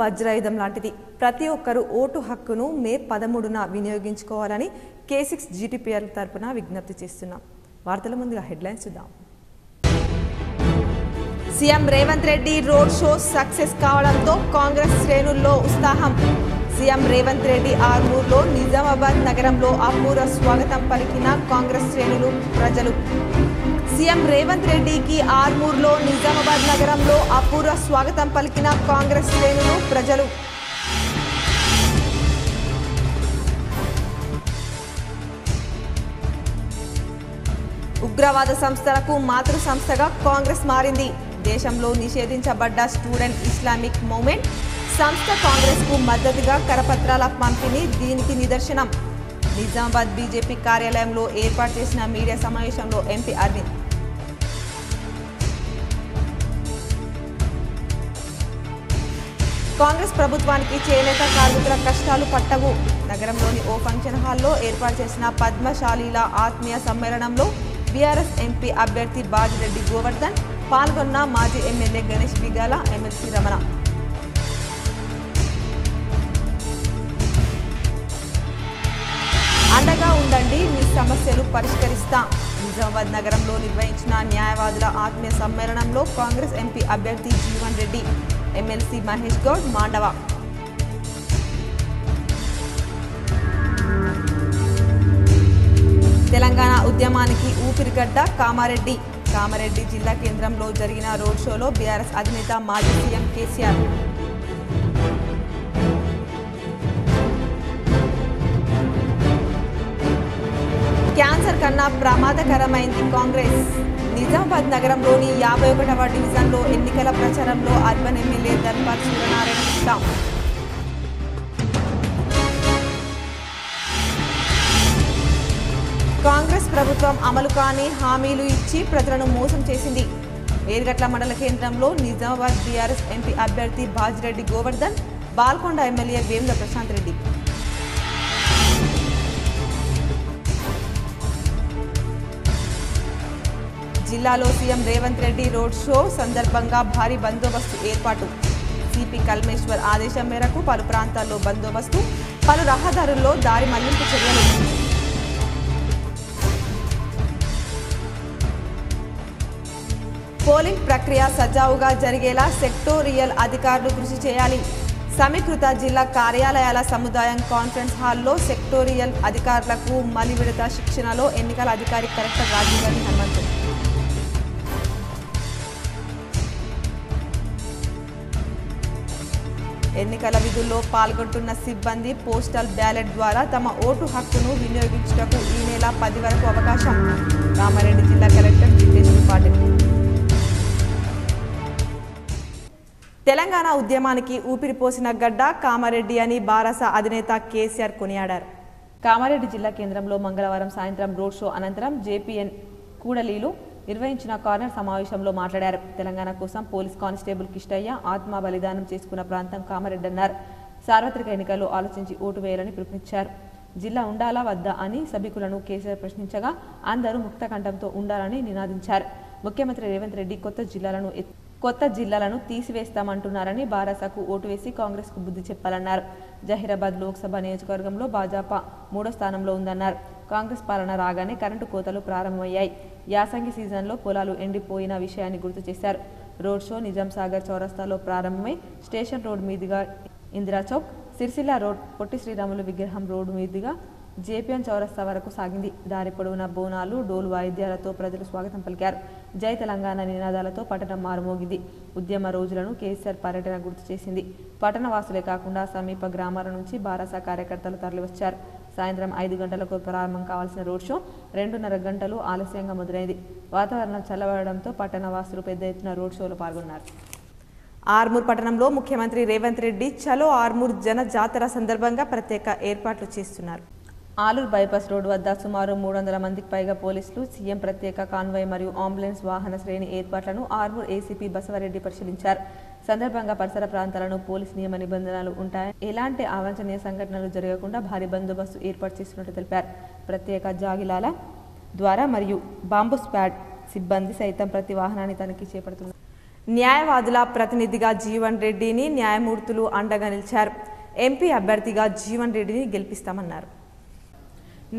వజ్రాయుధం లాంటిది. ప్రతి ఒక్కరూ ఓటు హక్కును మే 13న వినియోగించుకోవాలని K6 GTPL తరపున విజ్ఞప్తి చేస్తున్నాం. వార్తల ముందుగా హెడ్లైన్స్ చూద్దాం. CM Revanth Reddy road show success కావడంతో కాంగ్రెస్ శ్రేణుల్లో ఉత్సాహం. సీఎం రేవంత్ రెడ్డి ఆర్మూర్లో నిజామాబాద్ నగరంలో అపూర్వ స్వాగతం పలికిన కాంగ్రెస్ శ్రేణులు, ప్రజలు. సీఎం రేవంత్ రెడ్డికి ఆర్మూర్లో నిజామాబాద్ నగరంలో అపూర్వ స్వాగతం పలికిన కాంగ్రెస్ శ్రేణులు, ప్రజలు. ఉగ్రవాద సంస్థలకు మాతృ సంస్థగా కాంగ్రెస్ మారింది. దేశంలో నిషేధించబడ్డ స్టూడెంట్ ఇస్లామిక్ మూవ్మెంట్ సంస్థ కాంగ్రెస్కు మద్దతుగా కరపత్రాల పంపిణీ దీనికి నిదర్శనం. నిజామాబాద్ బీజేపీ కార్యాలయంలో ఏర్పాటు చేసిన మీడియా సమావేశంలో ఎంపీ అరవింద్. కాంగ్రెస్ ప్రభుత్వానికి చేనేత కార్మికుల కష్టాలు పట్టవు. నగరంలోని ఓ ఫంక్షన్ హాల్లో ఏర్పాటు చేసిన పద్మశాలీల ఆత్మీయ సమ్మేళనంలో బీఆర్ఎస్ ఎంపీ అభ్యర్థి బాజిరెడ్డి గోవర్ధన్ పాల్గొన్న మాజీ ఎమ్మెల్యే గణేష్ బిగాల, ఎమ్మెల్సీ రమణ. అండగా ఉండండి, మీ సమస్యలు పరిష్కరిస్తాం. నిజామాబాద్ నగరంలో నిర్వహించిన న్యాయవాదుల ఆత్మీయ సమ్మేళనంలో కాంగ్రెస్ ఎంపీ అభ్యర్థి జీవన్ రెడ్డి, ఎమ్మెల్సీ మహేష్ గౌడ్, మాండవ. తెలంగాణ ఉద్యమానికి ఊపిరిగడ్డ కామారెడ్డి. కామారెడ్డి జిల్లా కేంద్రంలో జరిగిన రోడ్ షోలో బీఆర్ఎస్ అధినేత మాజీ సీఎం కేసీఆర్. క్యాన్సర్ కన్నా ప్రమాదకరమైంది కాంగ్రెస్. నిజామాబాద్ నగరంలోని 51వ డివిజన్లో ఎన్నికల ప్రచారంలో అర్బన్ ఎమ్మెల్యే ధన్పాల్ సూర్యనారాయణ గుప్తా. కాంగ్రెస్ ప్రభుత్వం అమలు కాని హామీలు ఇచ్చి ప్రజలను మోసం చేసింది. ఏర్గట్ల మండల కేంద్రంలో నిజామాబాద్ బీఆర్ఎస్ ఎంపీ అభ్యర్థి బాజిరెడ్డి గోవర్ధన్, బాల్కొండ ఎమ్మెల్యే వేముల ప్రశాంత్ రెడ్డి. జిల్లాలో CM Revanth Reddy road show సందర్భంగా భారీ బందోబస్తు ఏర్పాటు. సిపి కల్మేశ్వర్ ఆదేశం మేరకు పలు ప్రాంతాల్లో బందోబస్తు, పలు రహదారుల్లో దారి మళ్లింపు చర్యలు. పోలింగ్ ప్రక్రియ సజావుగా జరిగేలా సెక్టోరియల్ అధికారులు కృషి చేయాలి. సమీకృత జిల్లా కార్యాలయాల సముదాయం కాన్ఫరెన్స్ హాల్లో సెక్టోరియల్ అధికారులకు మలి విడత శిక్షణలో ఎన్నికల అధికారి కలెక్టర్ రాజీవ్ గాంధీ హనుమంతు. ఎన్నికల విధుల్లో పాల్గొంటున్న సిబ్బంది పోస్టల్ బ్యాలెట్ ద్వారా తమ ఓటు హక్కును వినియోగించుటకు ఈ నెల 10 వరకు అవకాశం. కామారెడ్డి జిల్లా కలెక్టర్ జితేష్ పాటిల్. తెలంగాణ ఉద్యమానికి ఊపిరిపోసిన గడ్డ కామారెడ్డి అని బారాస అధినేత కేసీఆర్ కొనియాడారు. కామారెడ్డి జిల్లా కేంద్రంలో మంగళవారం సాయంత్రం రోడ్ షో అనంతరం జేపీఎన్ కూడలీలు నిర్వహించిన కార్నర్ సమావేశంలో మాట్లాడారు. తెలంగాణ కోసం పోలీస్ కానిస్టేబుల్ కిష్టయ్య ఆత్మ బలిదానం చేసుకున్న ప్రాంతం కామారెడ్డి అన్నారు. సార్వత్రిక ఎన్నికల్లో ఆలోచించి ఓటు వేయాలని పిలుపునిచ్చారు. జిల్లా ఉండాలా వద్దా అని సభికులను కేసీఆర్ ప్రశ్నించగా అందరూ ముక్త కంఠంతో ఉండాలని నినాదించారు. ముఖ్యమంత్రి రేవంత్ రెడ్డి కొత్త జిల్లాలను తీసివేస్తామంటున్నారని బారాసకు ఓటు వేసి కాంగ్రెస్కు బుద్ధి చెప్పాలన్నారు. జహీరాబాద్ లోక్సభ నియోజకవర్గంలో భాజపా 3వ స్థానంలో ఉందన్నారు. కాంగ్రెస్ పాలన రాగానే కరెంటు కోతలు ప్రారంభమయ్యాయి. యాసంగి సీజన్లో పొలాలు ఎండిపోయిన విషయాన్ని గుర్తు చేశారు. రోడ్ షో నిజాం సాగర్ చౌరస్తాలో ప్రారంభమై స్టేషన్ రోడ్ మీదుగా ఇందిరా చౌక్, సిరిసిల్ల రోడ్, పొట్టి శ్రీరాములు విగ్రహం రోడ్డు మీదుగా జేపీఎన్ చౌరస్తా వరకు సాగింది. దారి పొడవున బోనాలు, డోలు వాయిద్యాలతో ప్రజలు స్వాగతం పలికారు. జై తెలంగాణ నినాదాలతో పట్టణం మారుమోగింది. ఉద్యమ రోజులను కేసీఆర్ పర్యటన గుర్తు చేసింది. పట్టణ వాసులే కాకుండా సమీప గ్రామాల నుంచి బారాస కార్యకర్తలు తరలివచ్చారు. సాయంత్రం 5 గంటలకు ప్రారంభం కావాల్సిన రోడ్ షో 2.5 గంటలు ఆలస్యంగా మొదలైంది. వాతావరణం చల్లబడడంతో పట్టణ వాసులు పెద్ద ఎత్తున రోడ్ షోలో పాల్గొన్నారు. ఆర్మూర్ పట్టణంలో ముఖ్యమంత్రి రేవంత్ రెడ్డి చలో ఆర్మూర్ జన జాతర సందర్భంగా ప్రత్యేక ఏర్పాట్లు చేస్తున్నారు. ఆలూరు బైపాస్ రోడ్డు వద్ద సుమారు 300 మందికి పైగా పోలీసులు, సీఎం ప్రత్యేక కాన్వాయ్ మరియు అంబులెన్స్ వాహన శ్రేణి ఏర్పాట్లను ఆర్మూర్ ఏసీపీ బసవరెడ్డి పరిశీలించారు. సందర్భంగా పరిసర ప్రాంతాలను పోలీస్ నియమ నిబంధనలు ఉంటాయని, ఎలాంటి అవాంఛనీయ సంఘటనలు జరగకుండా భారీ బందోబస్తు ఏర్పాటు చేస్తున్నట్టు తెలిపారు. ప్రత్యేక జాగిలాల ద్వారా మరియు బాంబు స్క్వాడ్ సిబ్బంది సైతం ప్రతి వాహనాన్ని తనిఖీ చేపడుతున్నారు. న్యాయవాదుల ప్రతినిధిగా జీవన్ రెడ్డిని న్యాయమూర్తులు అండగా నిలిచారు. ఎంపీ అభ్యర్థిగా జీవన్ రెడ్డిని గెలిపిస్తామన్నారు.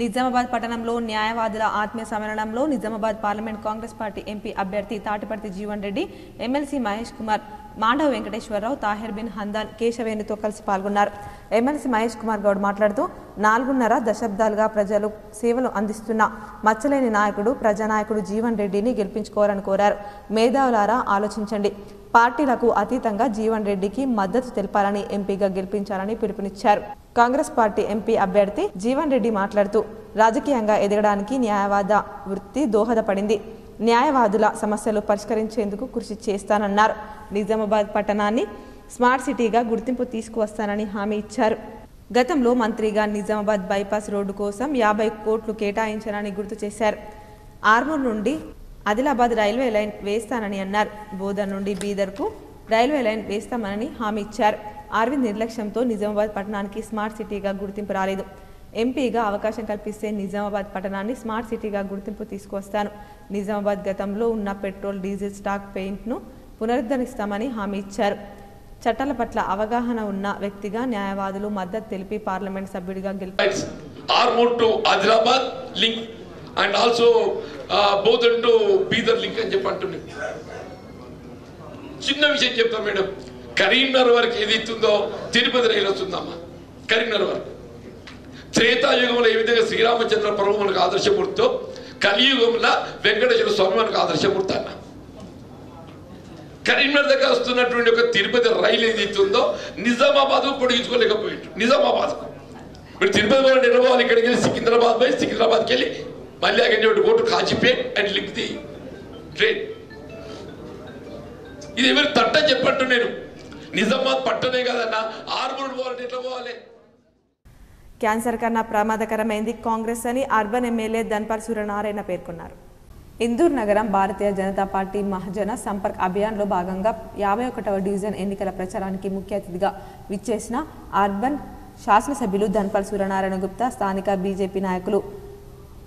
నిజామాబాద్ పట్టణంలో న్యాయవాదుల ఆత్మీయ సమ్మేళనంలో Nizamabad parliament Congress party MP అభ్యర్థి తాటిపర్తి జీవన్ రెడ్డి, ఎమ్మెల్సీ మహేష్ కుమార్, మాండవ వెంకటేశ్వరరావు, తాహిర్ బిన్ హందాన్, కేశవేణితో కలిసి పాల్గొన్నారు. ఎమ్మెల్సీ మహేష్ కుమార్ గౌడ్ మాట్లాడుతూ 4.5 దశాబ్దాలుగా ప్రజలు సేవలు అందిస్తున్న మచ్చలేని నాయకుడు, ప్రజానాయకుడు జీవన్ రెడ్డిని గెలిపించుకోవాలని కోరారు. మేధావులారా ఆలోచించండి, పార్టీలకు అతీతంగా జీవన్ రెడ్డికి మద్దతు తెలపాలని, ఎంపీగా గెలిపించాలని పిలుపునిచ్చారు. కాంగ్రెస్ పార్టీ ఎంపీ అభ్యర్థి జీవన్ రెడ్డి మాట్లాడుతూ రాజకీయంగా ఎదగడానికి న్యాయవాద వృత్తి దోహదపడింది. న్యాయవాదుల సమస్యలు పరిష్కరించేందుకు కృషి చేస్తానన్నారు. నిజామాబాద్ పట్టణాన్ని స్మార్ట్ సిటీగా గుర్తింపు తీసుకువస్తానని హామీ ఇచ్చారు. గతంలో మంత్రిగా నిజామాబాద్ బైపాస్ రోడ్డు కోసం 50 కోట్లు కేటాయించారని గుర్తు చేశారు. ఆర్మూర్ నుండి ఆదిలాబాద్ రైల్వే లైన్ వేస్తానని అన్నారు. బోధన్ నుండి బీదర్కు రైల్వే లైన్ వేస్తామని హామీ ఇచ్చారు. అరవింద్ నిర్లక్ష్యంతో నిజామాబాద్ పట్టణానికి స్మార్ట్ సిటీగా గుర్తింపు రాలేదు. ఎంపీగా అవకాశం కల్పిస్తే నిజామాబాద్ పట్టణాన్ని స్మార్ట్ సిటీగా గుర్తింపు తీసుకువస్తాను. నిజామాబాద్ గతంలో ఉన్న పెట్రోల్, డీజిల్ స్టాక్ పెయింట్ను పునరుద్ధరిస్తామని హామీ ఇచ్చారు. చట్టాల పట్ల అవగాహన ఉన్న వ్యక్తిగా న్యాయవాదులు మద్దతు తెలిపి పార్లమెంట్ సభ్యుడిగా గెలిపారు. And also Bodhan to Bidar link అని చెప్పి అంటున్నాను. చిన్న విషయం చెప్తాం మేడం, కరీంనగర్ వరకు ఏది ఇస్తుందో తిరుపతి రైలు వస్తుందమ్మా. కరీంనగర్ వరకు త్రేతాయుగంలో ఏ విధంగా శ్రీరామచంద్ర ప్రభు మనకు ఆదర్శమూర్తితో, కలియుగంలో వెంకటేశ్వర స్వామి మనకు ఆదర్శమూర్తి అన్న. కరీంనగర్ దగ్గర వస్తున్నటువంటి ఒక తిరుపతి రైలు ఏది ఇస్తుందో నిజామాబాద్ పొడిగించుకోలేకపోయింది. నిజామాబాద్ ఇప్పుడు తిరుపతి వాళ్ళు నిలవాలి, ఇక్కడికి వెళ్ళి సికింద్రాబాద్ పోయి సికింద్రాబాద్కి వెళ్ళి మళ్ళీ అక్కడ go to Kazipet and link the train. ఇది ఎవరు తట్ట చెప్పట్టు నేను నిజామాబాద్ పట్టనే కదన్నా, ఆర్మూర్ పోవాలంటే ఎట్లా పోవాలి? క్యాన్సర్ కన్నా ప్రమాదకరమైంది కాంగ్రెస్ అని అర్బన్ ఎమ్మెల్యే ధన్పాల్ సూర్యనారాయణ పేర్కొన్నారు. ఇందూర్ నగరం భారతీయ జనతా పార్టీ మహాజన సంపర్క్ అభియాన్లో భాగంగా 51వ డివిజన్ ఎన్నికల ప్రచారానికి ముఖ్య అతిథిగా విచ్చేసిన అర్బన్ శాసనసభ్యులు ధన్పాల్ సూర్యనారాయణ గుప్తా స్థానిక బీజేపీ నాయకులు,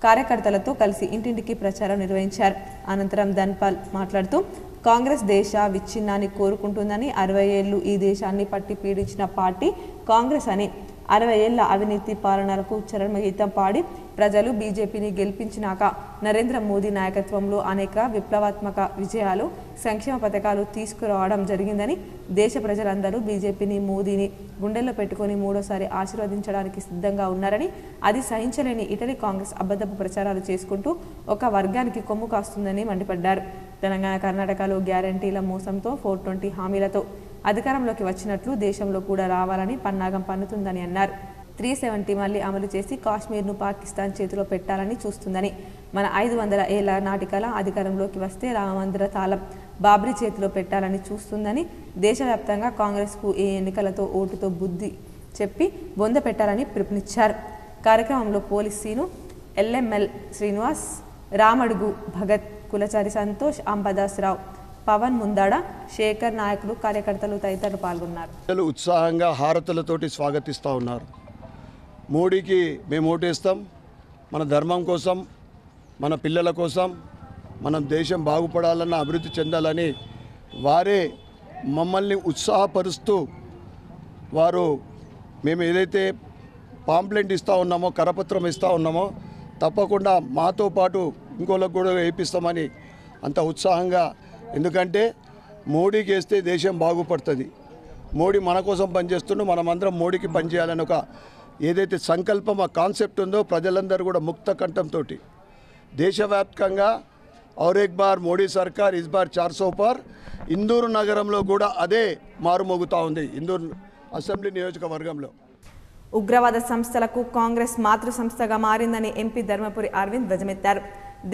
కార్యకర్తలతో కలిసి ఇంటింటికి ప్రచారం నిర్వహించారు. అనంతరం ధన్పాల్ మాట్లాడుతూ కాంగ్రెస్ దేశ విచ్ఛిన్నాన్ని కోరుకుంటుందని, 60 ఏళ్లు ఈ దేశాన్ని పట్టి పీడించిన పార్టీ కాంగ్రెస్ అని, 60 ఏళ్ల అవినీతి పాలనలకు చరమగీతం పాడి ప్రజలు బీజేపీని గెలిపించినాక నరేంద్ర మోదీ నాయకత్వంలో అనేక విప్లవాత్మక విజయాలు, సంక్షేమ పథకాలు తీసుకురావడం జరిగిందని, దేశ ప్రజలందరూ బీజేపీని, మోదీని గుండెల్లో పెట్టుకుని మూడోసారి ఆశీర్వదించడానికి సిద్ధంగా ఉన్నారని, అది సహించలేని ఇటలీ కాంగ్రెస్ అబద్ధపు ప్రచారాలు చేసుకుంటూ ఒక వర్గానికి కొమ్ము కాస్తుందని మండిపడ్డారు. తెలంగాణ, కర్ణాటకలో గ్యారంటీల మోసంతో 420 హామీలతో అధికారంలోకి వచ్చినట్లు దేశంలో కూడా రావాలని పన్నాగం పన్నుతుందని అన్నారు. 370 మళ్లీ అమలు చేసి కాశ్మీర్ను పాకిస్తాన్ చేతిలో పెట్టాలని చూస్తుందని, మన 500 ఏళ్ల నాటికల అధికారంలోకి వస్తే రామమందిర తాళం బాబ్రీ చేతిలో పెట్టాలని చూస్తుందని, దేశవ్యాప్తంగా కాంగ్రెస్కు ఈ ఎన్నికలతో ఓటుతో బుద్ధి చెప్పి బొంద పెట్టాలని పిలుపునిచ్చారు. కార్యక్రమంలో పోలీస్ సీను, ఎల్ఎంఎల్ శ్రీనివాస్, రామడుగు భగత్, కులచారి సంతోష్, అంబదాసరావు, పవన్ ముందాడ, శేఖర్, నాయకులు, కార్యకర్తలు తదితరులు పాల్గొన్నారు. ఉత్సాహంగా హారతులతోటి స్వాగతిస్తూ ఉన్నారు. మోడీకి మేము ఓటేస్తాం, మన ధర్మం కోసం, మన పిల్లల కోసం, మన దేశం బాగుపడాలన్న, అభివృద్ధి చెందాలని వారే మమ్మల్ని ఉత్సాహపరుస్తూ వారు మేము ఏదైతే పాంప్లెంట్ ఇస్తూ ఉన్నామో, కరపత్రం ఇస్తూ ఉన్నామో తప్పకుండా మాతో పాటు ఇంకోళ్ళకు కూడా వేయిస్తామని అంత ఉత్సాహంగా, ఎందుకంటే మోడీకి వేస్తే దేశం బాగుపడుతుంది. మోడీ మన కోసం పనిచేస్తుండో మనమందరం మోడీకి పనిచేయాలని ఒక ఏదైతే సంకల్పం, ఆ కాన్సెప్ట్ ఉందో ప్రజలందరూ కూడా ముక్త కంఠంతో దేశవ్యాప్తంగా ఔర్ ఏక్ బార్ మోడీ సర్కార్ ఇస్ బార్ 400 పార్ ఇందూరు నగరంలో కూడా అదే మారుమోగుతూ ఉంది. ఇందూరు అసెంబ్లీ నియోజకవర్గంలో ఉగ్రవాద సంస్థలకు కాంగ్రెస్ మాతృ సంస్థగా మారిందని ఎంపీ ధర్మపురి అరవింద్ ధ్వజమెత్తారు.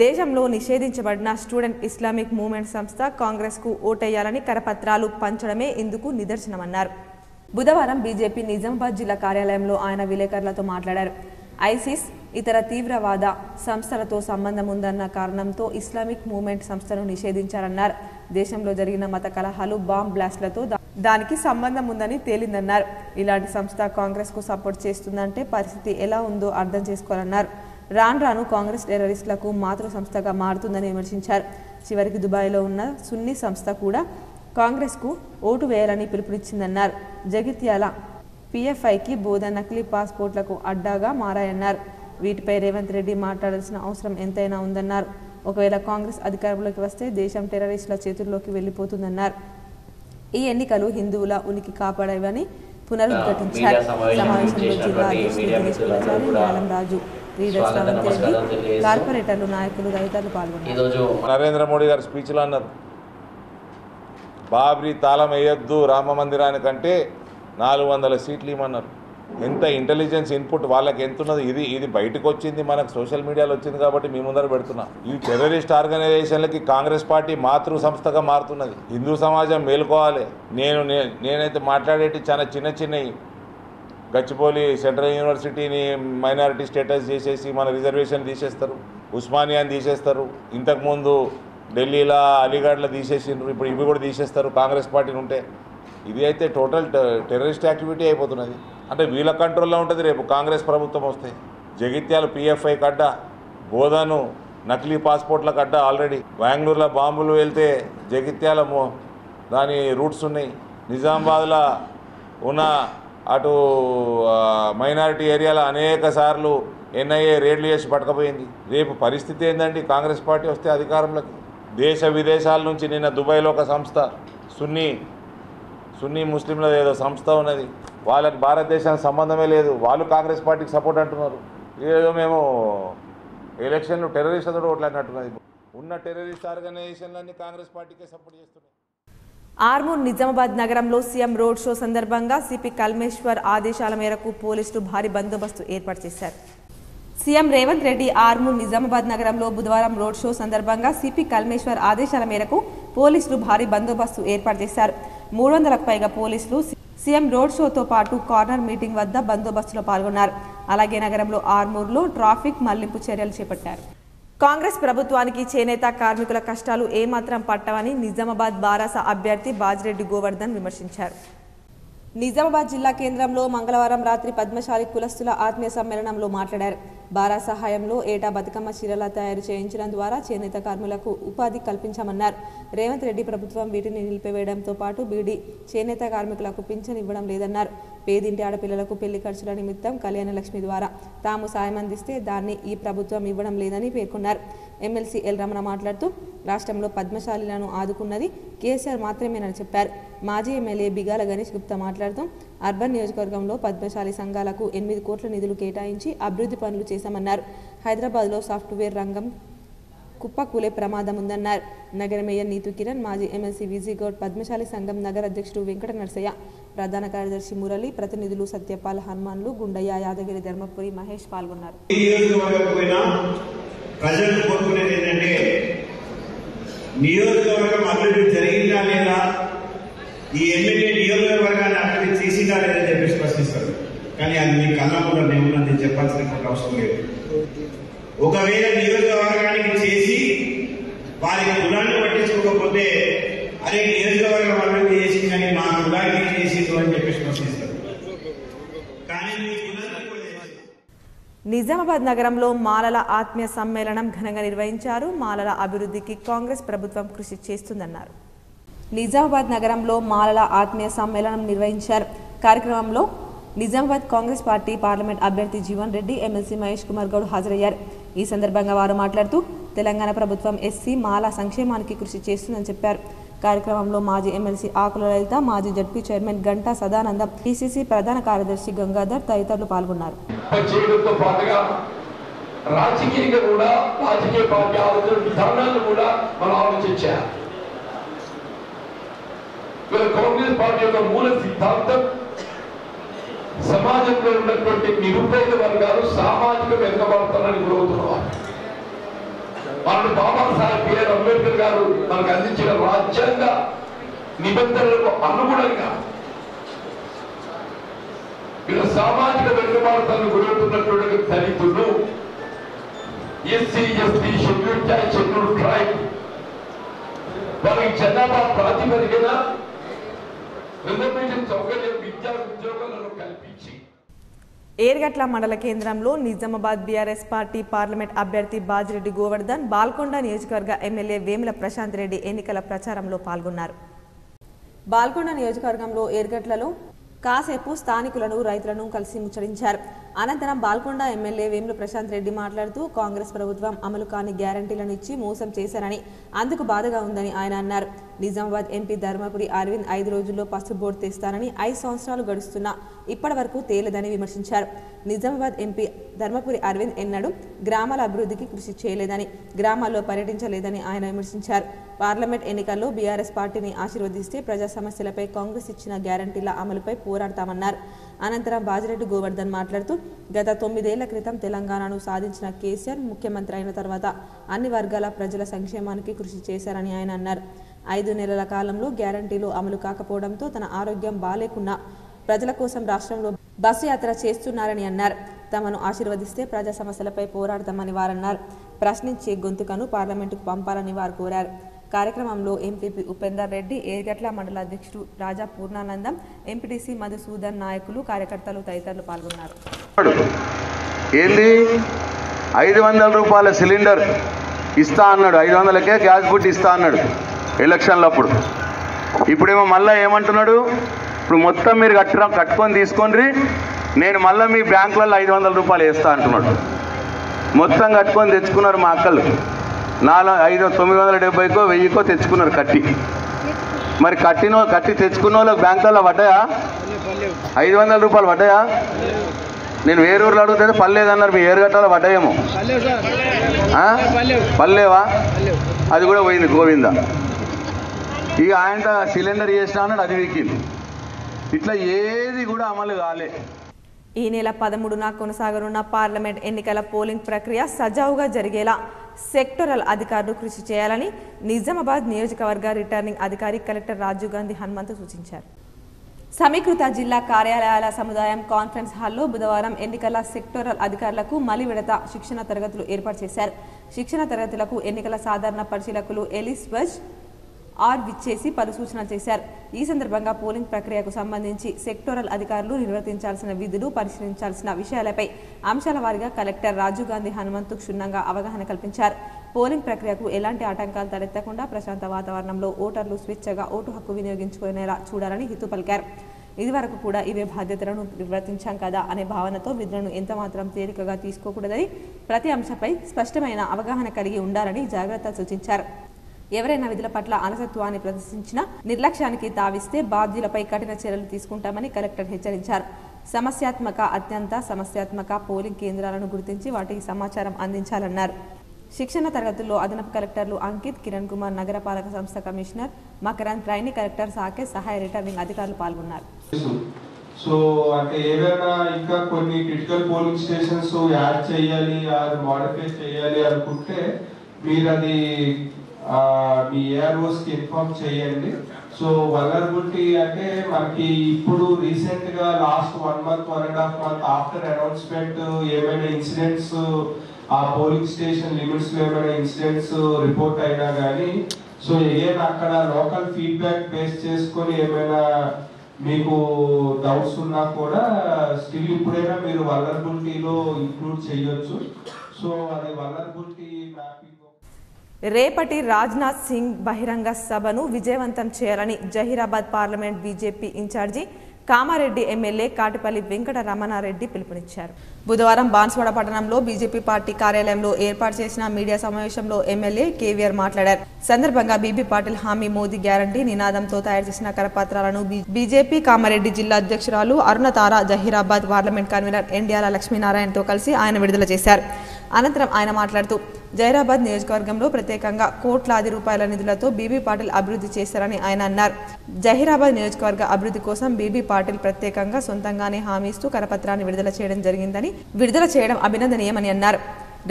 దేశంలో నిషేధించబడిన స్టూడెంట్ ఇస్లామిక్ మూవ్మెంట్ సంస్థ కాంగ్రెస్కు ఓటేయాలని కరపత్రాలు పంచడమే ఇందుకు నిదర్శనమన్నారు. బుధవారం బీజేపీ నిజామాబాద్ జిల్లా కార్యాలయంలో ఆయన విలేకరులతో మాట్లాడారు. ఐసిస్, ఇతర తీవ్రవాద సంస్థలతో సంబంధం ఉందన్న కారణంతో ఇస్లామిక్ మూవ్మెంట్ సంస్థను నిషేధించారన్నారు. దేశంలో జరిగిన మత కలహాలు, బాంబ్ బ్లాస్ట్లతో దానికి సంబంధం ఉందని తేలిందన్నారు. ఇలాంటి సంస్థ కాంగ్రెస్కు సపోర్ట్ చేస్తుందంటే పరిస్థితి ఎలా ఉందో అర్థం చేసుకోవాలన్నారు. రాను రాను కాంగ్రెస్ టెర్రరిస్టులకు మాతృ సంస్థగా మారుతుందని విమర్శించారు. చివరికి దుబాయ్లో ఉన్న సున్నీ సంస్థ కూడా కాంగ్రెస్కు ఓటు వేయాలని పిలుపునిచ్చిందన్నారు. జగిత్యాల పీఎఫ్ఐకి బోధన్ నకిలీ పాస్పోర్ట్లకు అడ్డాగా మారాయన్నారు. వీటిపై రేవంత్ రెడ్డి మాట్లాడాల్సిన అవసరం ఎంతైనా ఉందన్నారు. ఒకవేళ కాంగ్రెస్ అధికారంలోకి వస్తే దేశం టెర్రరిస్టుల చేతుల్లోకి వెళ్లిపోతుందన్నారు. ఈ ఎన్నికలు హిందువుల ఉనికి కాపాడేవని పునరుద్ఘాటించారు. సమావేశంలో జిల్లా అధ్యక్షులు న్యాలం రాజు, లీడర్స్ రేవంత్ రెడ్డి, కార్పొరేటర్లు, నాయకులు, తదితరులు పాల్గొన్నారు. నరేంద్ర మోడీ గారు స్పీచ్లో అన్నారు, బాబ్రీ తాళం వేయొద్దు రామ మందిరానికంటే 400 సీట్లు ఇవ్వమన్నారు. ఎంత ఇంటెలిజెన్స్ ఇన్పుట్ వాళ్ళకి ఎంత ఉన్నది. ఇది బయటకు వచ్చింది, మనకు సోషల్ మీడియాలో వచ్చింది కాబట్టి మీ ముందర పెడుతున్నా. ఈ టెర్రరిస్ట్ ఆర్గనైజేషన్లకి కాంగ్రెస్ పార్టీ మాతృ సంస్థగా మారుతున్నది. హిందూ సమాజం మేలుకోవాలి. నేనైతే మాట్లాడేటి చాలా చిన్నవి. గచ్చిబౌలి సెంట్రల్ యూనివర్సిటీని మైనారిటీ స్టేటస్ చేసేసి మన రిజర్వేషన్ తీసేస్తారు, ఉస్మానియాని తీసేస్తారు. ఇంతకుముందు ఢిల్లీలో అలీగఢ్లో తీసేసిండ్రు, ఇప్పుడు ఇవి కూడా తీసేస్తారు కాంగ్రెస్ పార్టీని ఉంటే. ఇది అయితే టోటల్ టెర్రరిస్ట్ యాక్టివిటీ అయిపోతున్నది. అంటే వీళ్ళ కంట్రోల్లో ఉంటుంది రేపు కాంగ్రెస్ ప్రభుత్వం వస్తే. జగిత్యాల పీఎఫ్ఐ అడ్డా, బోధను నకిలీ పాస్పోర్ట్లకు అడ్డా. ఆల్రెడీ బెంగళూరులో బాంబులు వెళ్తే జగిత్యాల దాని రూట్స్ ఉన్నాయి. నిజామాబాద్లో ఉన్న అటు మైనారిటీ ఏరియాలో అనేక సార్లు ఎన్ఐఏ రేడ్లు చేసి పట్టుకపోయింది. రేపు పరిస్థితి ఏంటండి కాంగ్రెస్ పార్టీ వస్తే అధికారంలోకి? దేశ విదేశాల నుంచి నిన్న దుబాయ్లో ఒక సంస్థ సున్నీ ముస్లింల ఏదో సంస్థ ఉన్నది, వాళ్ళకి భారతదేశానికి సంబంధమే లేదు, వాళ్ళు కాంగ్రెస్ పార్టీకి సపోర్ట్ అంటున్నారు. ఏదో మేము ఎలక్షన్లు టెర్రరిస్టులతో ఓట్లాడినట్టున్నది. ఉన్న టెర్రరిస్ట్ ఆర్గనైజేషన్లన్నీ కాంగ్రెస్ పార్టీకే సపోర్ట్ చేస్తున్నాయి. ఆర్మూర్ నిజామాబాద్ నగరంలో సీఎం రోడ్ షో సందర్భంగా సిపి కల్మేశ్వర్ ఆదేశాల మేరకు పోలీసులు భారీ బందోబస్తు ఏర్పాటు చేశారు. సీఎం రేవంత్ రెడ్డి ఆర్మూర్ నిజామాబాద్ నగరంలో బుధవారం రోడ్ షో సందర్భంగా సిపి కల్మేశ్వర్ ఆదేశాల మేరకు పోలీసులు భారీ బందోబస్తు ఏర్పాటు చేశారు. 300కు పైగా పోలీసులు సీఎం రోడ్ షోతో పాటు కార్నర్ మీటింగ్ వద్ద బందోబస్తులో పాల్గొన్నారు. అలాగే నగరంలో ఆర్మూర్లో ట్రాఫిక్ మళ్లింపు చర్యలు చేపట్టారు. కాంగ్రెస్ ప్రభుత్వానికి చేనేత కార్మికుల కష్టాలు ఏమాత్రం పట్టవని నిజామాబాద్ బారాస అభ్యర్థి బాజిరెడ్డి గోవర్ధన్ విమర్శించారు. నిజామాబాద్ జిల్లా కేంద్రంలో మంగళవారం రాత్రి పద్మశాలి కులస్తుల ఆత్మీయ సమ్మేళనంలో మాట్లాడారు. బారా సహాయంలో ఏటా బతుకమ్మ చీరల తయారు చేయించడం ద్వారా చేనేత కార్మికులకు ఉపాధి కల్పించామన్నారు. రేవంత్ రెడ్డి ప్రభుత్వం వీటిని నిలిపివేయడంతో పాటు బీడీ చేనేత కార్మికులకు పింఛన్ ఇవ్వడం లేదన్నారు. పేదింటి ఆడపిల్లలకు పెళ్లి ఖర్చుల నిమిత్తం కళ్యాణ లక్ష్మి ద్వారా తాము సాయం అందిస్తే దాన్ని ఈ ప్రభుత్వం ఇవ్వడం లేదని పేర్కొన్నారు. ఎమ్మెల్సీ ఎల్ రమణ మాట్లాడుతూ రాష్ట్రంలో పద్మశాలీలను ఆదుకున్నది కేసీఆర్ మాత్రమేనని చెప్పారు. మాజీ ఎమ్మెల్యే బిగాల గణేష్ గుప్తా మాట్లాడుతూ అర్బన్ నియోజకవర్గంలో పద్మశాలి సంఘాలకు 8 కోట్ల నిధులు కేటాయించి అభివృద్ధి పనులు చేశామన్నారు. హైదరాబాద్లో సాఫ్ట్వేర్ రంగం కుప్పకూలే ప్రమాదం ఉందన్నారు. నగర మేయర్ నీతు కిరణ్, మాజీ ఎమ్మెల్సీ విజయగౌడ్, పద్మశాలి సంఘం నగర అధ్యక్షుడు వెంకట నరసయ్య, ప్రధాన కార్యదర్శి మురళి, ప్రతినిధులు సత్యపాల్, హనుమాన్లు, గుండయ్య, యాదగిరి, ధర్మపురి, మహేష్ పాల్గొన్నారు. ప్రజలు కోరుకునేది ఏంటంటే నియోజకవర్గం అభివృద్ధి జరిగిందా లేదా, ఈ ఎమ్మెల్యే నియోజకవర్గాన్ని అభివృద్ధి చేసిందా లేదని చెప్పేసి ప్రశ్నిస్తారు. కానీ అది మీ కళ్ళ ముందు ఏమున్నది చెప్పాల్సినటువంటి అవసరం లేదు. ఒకవేళ నియోజకవర్గానికి చేసి వారి కులాన్ని పట్టించుకోకపోతే అదే నియోజకవర్గం అభివృద్ధి చేసింది కానీ మా కులానికి చేసిందో అని చెప్పేసి ప్రశ్నిస్తారు. కానీ మీ కులాన్ని నిజామాబాద్ నగరంలో మాలల ఆత్మీయ సమ్మేళనం ఘనంగా నిర్వహించారు. మాలల అభివృద్ధికి కాంగ్రెస్ ప్రభుత్వం కృషి చేస్తుందన్నారు. నిజామాబాద్ నగరంలో మాలల ఆత్మీయ సమ్మేళనం నిర్వహించారు. కార్యక్రమంలో నిజామాబాద్ కాంగ్రెస్ పార్టీ పార్లమెంట్ అభ్యర్థి జీవన్ రెడ్డి, ఎమ్మెల్సీ మహేష్ కుమార్ గౌడ్ హాజరయ్యారు. ఈ సందర్భంగా వారు మాట్లాడుతూ తెలంగాణ ప్రభుత్వం ఎస్సీ మాల సంక్షేమానికి కృషి చేస్తుందని చెప్పారు. కార్యక్రమంలో మాజీ ఎమ్మెల్సీ ఆకుల లలిత, మాజీ ZP chairman Ganta Sadanandam, PCC ప్రధాన కార్యదర్శి గంగాధర్ తదితరులు పాల్గొన్నారు. రాజకీయంగా కూడా రాజకీయ పార్టీ ఆలోచన విధానాలను కూడా మనం ఆలోచించాలి. కాంగ్రెస్ పార్టీ యొక్క మూల సిద్ధాంతం సమాజంలో ఉన్నటువంటి నిరుపేద వర్గాలు సామాజిక వెనుకబడతారని గురవుతున్నారు. వాళ్ళు బాబాసాహెబ్ బిఆర్ అంబేద్కర్ గారు మనకు అందించిన రాజ్యాంగ నిబంధనలకు అనుగుణంగా వీళ్ళు సామాజిక వెనుకబడతారని గురవుతున్నటువంటి దళితులు, SC ST, schedule caste, schedule tribe వారికి జనాభా ప్రాతిపదికన రిజర్వేషన్ సౌకర్యం, విద్యా ఉద్యోగాలను కల్పించి ఏర్గట్ల మండల కేంద్రంలో నిజామాబాద్ బీఆర్ఎస్ పార్టీ పార్లమెంట్ అభ్యర్థి బాజిరెడ్డి గోవర్ధన్, బాల్కొండ నియోజకవర్గ ఎమ్మెల్యే వేముల ప్రశాంత్ రెడ్డి ఎన్నికల ప్రచారంలో పాల్గొన్నారు. బాల్కొండ నియోజకవర్గంలో ఏర్గట్లలో కాసేపు స్థానికులను రైతులను కలిసి ముచ్చరించారు. అనంతరం బాల్కొండ ఎమ్మెల్యే వేముల ప్రశాంత్ రెడ్డి మాట్లాడుతూ కాంగ్రెస్ ప్రభుత్వం అమలు కాని గ్యారంటీలను ఇచ్చి మోసం చేశారని, అందుకు బాధగా ఉందని ఆయన అన్నారు. నిజామాబాద్ ఎంపీ ధర్మపురి అరవింద్ 5 రోజుల్లో పసుపు బోర్డు తెస్తానని 5 సంవత్సరాలు గడుస్తున్నా ఇప్పటి వరకు తేలదని విమర్శించారు. నిజామాబాద్ ఎంపీ ధర్మపురి అరవింద్ ఎన్నడూ గ్రామాల అభివృద్ధికి కృషి చేయలేదని, గ్రామాల్లో పర్యటించలేదని ఆయన విమర్శించారు. పార్లమెంట్ ఎన్నికల్లో బీఆర్ఎస్ పార్టీని ఆశీర్వదిస్తే ప్రజా సమస్యలపై కాంగ్రెస్ ఇచ్చిన గ్యారంటీల అమలుపై పోరాడతామన్నారు. అనంతరం బాజిరెడ్డి గోవర్ధన్ మాట్లాడుతూ గత 9 ఏళ్ల క్రితం తెలంగాణను సాధించిన కేసీఆర్ ముఖ్యమంత్రి అయిన తర్వాత అన్ని వర్గాల ప్రజల సంక్షేమానికి కృషి చేశారని ఆయన అన్నారు. 5 నెలల కాలంలో గ్యారంటీలు అమలు కాకపోవడంతో తన ఆరోగ్యం బాలేకున్నా ప్రజల కోసం రాష్ట్రంలో బస్సు యాత్ర చేస్తున్నారని అన్నారు. తమను ఆశీర్వదిస్తే ప్రజా సమస్యలపై పోరాడతామని వారన్నారు. ప్రశ్నించే గొంతుకను పార్లమెంటుకు పంపాలని వారు కోరారు. కార్యక్రమంలో ఎంపీపీ ఉపేందర్ రెడ్డి, ఏర్గట్ల మండల అధ్యక్షుడు రాజా పూర్ణానందం, ఎంపీటీసీ మధుసూదన్, నాయకులు, కార్యకర్తలు తదితరులు పాల్గొన్నారు. ఏంది 500 రూపాయల సిలిండర్ ఇస్తా అన్నాడు, 500కే గ్యాస్ బుడ్ ఇస్తా అన్నాడు ఎలక్షన్లప్పుడు. ఇప్పుడేమో మళ్ళీ ఏమంటున్నాడు, ఇప్పుడు మొత్తం మీరు కట్టుకొని తీసుకోండి, నేను మళ్ళీ మీ బ్యాంకులలో 500 రూపాయలు వేస్తా అంటున్నాడు. మొత్తం కట్టుకొని తెచ్చుకున్నారు మా అక్కలు, 970కో 1000కో తెచ్చుకున్నారు కట్టి. మరి కట్టి తెచ్చుకున్న వాళ్ళకి బ్యాంకులలో పడ్డాయా? 500 రూపాయలు పడ్డాయా? నేను వేరే ఊర్లో అడుగుతుంటే పర్లేదన్నారు, మీ ఏరుగట్టాలో పడ్డాయేమో. పర్లేవా? అది కూడా పోయింది గోవింద. ఇక ఆయన సిలిండర్ చేసినా అన్నాడు, అది వీకింది. ఇట్లా ఏది కూడా అమలు కాలే. ఈ నెల 13న కొనసాగనున్న పార్లమెంట్ ఎన్నికల పోలింగ్ ప్రక్రియ సజావుగా జరిగేలా సెక్టరల్ అధికారులు కృషి చేయాలని నిజామాబాద్ నియోజకవర్గ రిటర్నింగ్ అధికారి కలెక్టర్ రాజీవ్ గాంధీ హనుమంతు సూచించారు. సమీకృత జిల్లా కార్యాలయాల సముదాయం కాన్ఫరెన్స్ హాల్లో బుధవారం ఎన్నికల సెక్టరల్ అధికారులకు మలి విడత శిక్షణ తరగతులు ఏర్పాటు చేశారు. శిక్షణ తరగతులకు ఎన్నికల సాధారణ పరిశీలకులు ఎలిస్బజ్ విచ్చేసి పలు సూచనలు చేశారు. ఈ సందర్భంగా పోలింగ్ ప్రక్రియకు సంబంధించి సెక్టోరల్ అధికారులు నిర్వర్తించాల్సిన విధులు, పరిశీలించాల్సిన విషయాలపై అంశాల వారీగా కలెక్టర్ రాజీవ్ గాంధీ హనుమంతు క్షుణ్ణంగా అవగాహన కల్పించారు. పోలింగ్ ప్రక్రియకు ఎలాంటి ఆటంకాలు తలెత్తకుండా ప్రశాంత వాతావరణంలో ఓటర్లు స్వేచ్ఛగా ఓటు హక్కు వినియోగించుకునేలా చూడాలని హితవు పలికారు. ఇదివరకు కూడా ఇవే బాధ్యతలను నిర్వర్తించాం కదా అనే భావనతో విధులను ఎంతమాత్రం తేలికగా తీసుకోకూడదని, ప్రతి అంశంపై స్పష్టమైన అవగాహన కలిగి ఉండాలని జాగ్రత్త సూచించారు. ఎవరైనా విధుల పట్ల అలసత్వాన్ని ప్రదర్శించినా, నిర్లక్ష్యానికి తావిస్తే బాధ్యులపై కఠిన చర్యలు తీసుకుంటామని కలెక్టర్ హెచ్చరించారు. అత్యంత సమస్యాత్మక పోలింగ్ కేంద్రాలను గుర్తించి వాటికి సమాచారం అందించాలన్నారు. శిక్షణ తరగతుల్లో అదనపు కలెక్టర్లు అంకిత్, కిరణ్ కుమార్, నగరపాలక సంస్థ commissioner Makarand, training collector Saketh, సహాయ రిటర్నింగ్ అధికారులు పాల్గొన్నారు. సో అంటే ఏదైనా ఇంకా కొన్ని క్రిటికల్ పోలింగ్ స్టేషన్స్ యాడ్ చేయాలి, అది మోడిఫై చేయాలి అనుకుంటే మీరు అది మీ ఏఆర్ఓస్కి ఇన్ఫార్మ్ చేయండి. సో వల్నరబిలిటీ అంటే మనకి ఇప్పుడు రీసెంట్గా last 1 month 1.5 month after announcement ఏమైనా ఇన్సిడెంట్స్ ఆ పోలింగ్ స్టేషన్ లిమిట్స్లో ఏమైనా ఇన్సిడెంట్స్ రిపోర్ట్ అయినా కానీ, సో ఏదైనా అక్కడ లోకల్ ఫీడ్బ్యాక్ బేస్ చేసుకొని ఏమైనా మీకు డౌట్స్ ఉన్నా కూడా స్టిల్ ఇప్పుడైనా మీరు వల్నరబిలిటీలో ఇంక్లూడ్ చేయొచ్చు. సో అది వల్నరబిలిటీ మ్యాపింగ్. రేపటి రాజ్నాథ్ సింగ్ బహిరంగ సభను విజయవంతం చేయాలని Zaheerabad parliament BJP in-charge Kamareddy MLA Katipalli Venkata Ramanareddy పిలుపునిచ్చారు. బుధవారం బాన్స్వాడ పట్టణంలో బీజేపీ పార్టీ కార్యాలయంలో ఏర్పాటు చేసిన మీడియా సమావేశంలో ఎమ్మెల్యే కేవీఆర్ మాట్లాడారు. సందర్భంగా బీబీ పాటిల్ హామీ మోదీ గ్యారంటీ నినాదంతో తయారు చేసిన కరపత్రాలను బీజేపీ కామారెడ్డి జిల్లా అధ్యక్షురాలు అరుణతార, జహీరాబాద్ పార్లమెంట్ కన్వీనర్ ఎండియాల లక్ష్మీనారాయణతో కలిసి ఆయన విడుదల చేశారు. అనంతరం ఆయన మాట్లాడుతూ జహీరాబాద్ నియోజకవర్గంలో ప్రత్యేకంగా కోట్లాది రూపాయల నిధులతో బీబీ పాటిల్ అభివృద్ధి చేశారని ఆయన అన్నారు. జహీరాబాద్ నియోజకవర్గ అభివృద్ధి కోసం బీబీ పాటిల్ ప్రత్యేకంగా సొంతంగానే హామీ ఇస్తూ కరపత్రాన్ని విడుదల చేయడం అభినందనీయమని అన్నారు.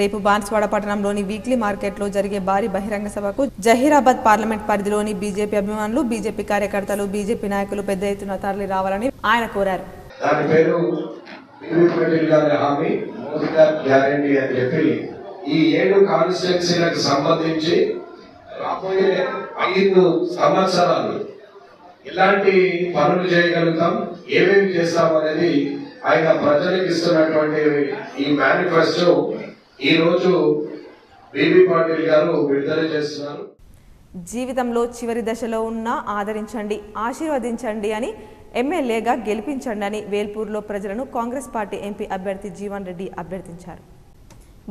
రేపు బాన్స్వాడ పట్టణంలోని వీక్లీ మార్కెట్లో జరిగే భారీ బహిరంగ సభకు జహీరాబాద్ పార్లమెంట్ పరిధిలోని బీజేపీ అభిమానులు, బీజేపీ కార్యకర్తలు, బీజేపీ నాయకులు పెద్ద ఎత్తున తరలి రావాలని ఆయన కోరారు. ఈ 7 కాన్స్టిట్యున్సీలకు సంబంధించి రాబోయే 5 సంవత్సరాలు ఎలాంటి పనులు చేయగలుగుతాం, ఏమేమి చేస్తాం అనేది ఆయన ప్రజలకు ఇస్తున్నటువంటి ఈ మేనిఫెస్టో ఈ రోజు బీబీ పాటిల్ గారు విడుదల చేస్తున్నారు. జీవితంలో చివరి దశలో ఉన్న ఆదరించండి, ఆశీర్వదించండి అని ఎమ్మెల్యేగా గెలిపించండి అని వేల్పూర్లో ప్రజలను కాంగ్రెస్ పార్టీ ఎంపీ అభ్యర్థి జీవన్ రెడ్డి అభ్యర్థించారు.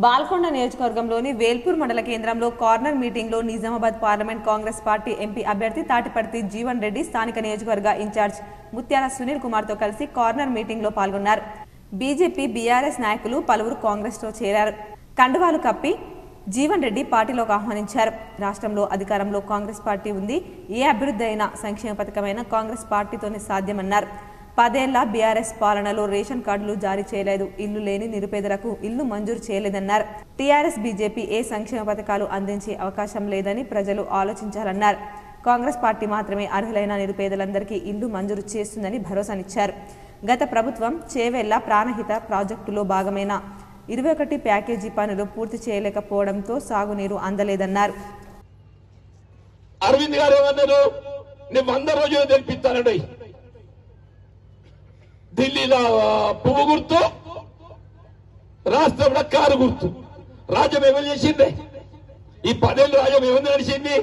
బాల్కొండ నియోజకవర్గంలోని వేల్పూర్ మండల కేంద్రంలో కార్నర్ మీటింగ్లో Nizamabad parliament Congress party MP అభ్యర్థి తాటిపర్తి జీవన్ రెడ్డి స్థానిక నియోజకవర్గ ఇన్ఛార్జ్ ముత్యాల సునీల్ కుమార్తో కలిసి కార్నర్ మీటింగ్లో పాల్గొన్నారు. బీజేపీ బీఆర్ఎస్ నాయకులు పలువురు కాంగ్రెస్లో చేరారు. కండువాలు కప్పి జీవన్ రెడ్డి పార్టీలోకి ఆహ్వానించారు. రాష్ట్రంలో అధికారంలో కాంగ్రెస్ పార్టీ ఉంది. ఏ అభివృద్ధి అయినా సంక్షేమ పథకమైన కాంగ్రెస్ పార్టీతోనే సాధ్యమన్నారు. 10 ఏళ్ల బీఆర్ఎస్ పాలనలో రేషన్ కార్డులు జారీ చేయలేదు, ఇల్లు లేని నిరుపేదలకు ఇల్లు మంజూరు చేయలేదన్నారు. టీఆర్ఎస్ బీజేపీ ఏ సంక్షేమ పథకాలు అందించే అవకాశం లేదని ప్రజలు ఆలోచించాలన్నారు. కాంగ్రెస్ పార్టీ మాత్రమే అర్హులైన నిరుపేదలందరికీ ఇల్లు మంజూరు చేస్తుందని భరోసానిచ్చారు. గత ప్రభుత్వం చేవెళ్ల ప్రాణహిత ప్రాజెక్టులో భాగమైన 21 ప్యాకేజీ పనులు పూర్తి చేయలేకపోవడంతో సాగునీరు అందలేదన్నారు. అరవింద్ గారు ఏమన్నారు, నేను 100 రోజులు తెలిపిస్తానండి. ఢిల్లీలో పువ్వు గుర్తు, రాష్ట్రంలో కారు గుర్తు. రాజ్యం ఏమని చేసింది? ఈ 10 ఏళ్ళు రాజ్యం ఏమని నడిచింది?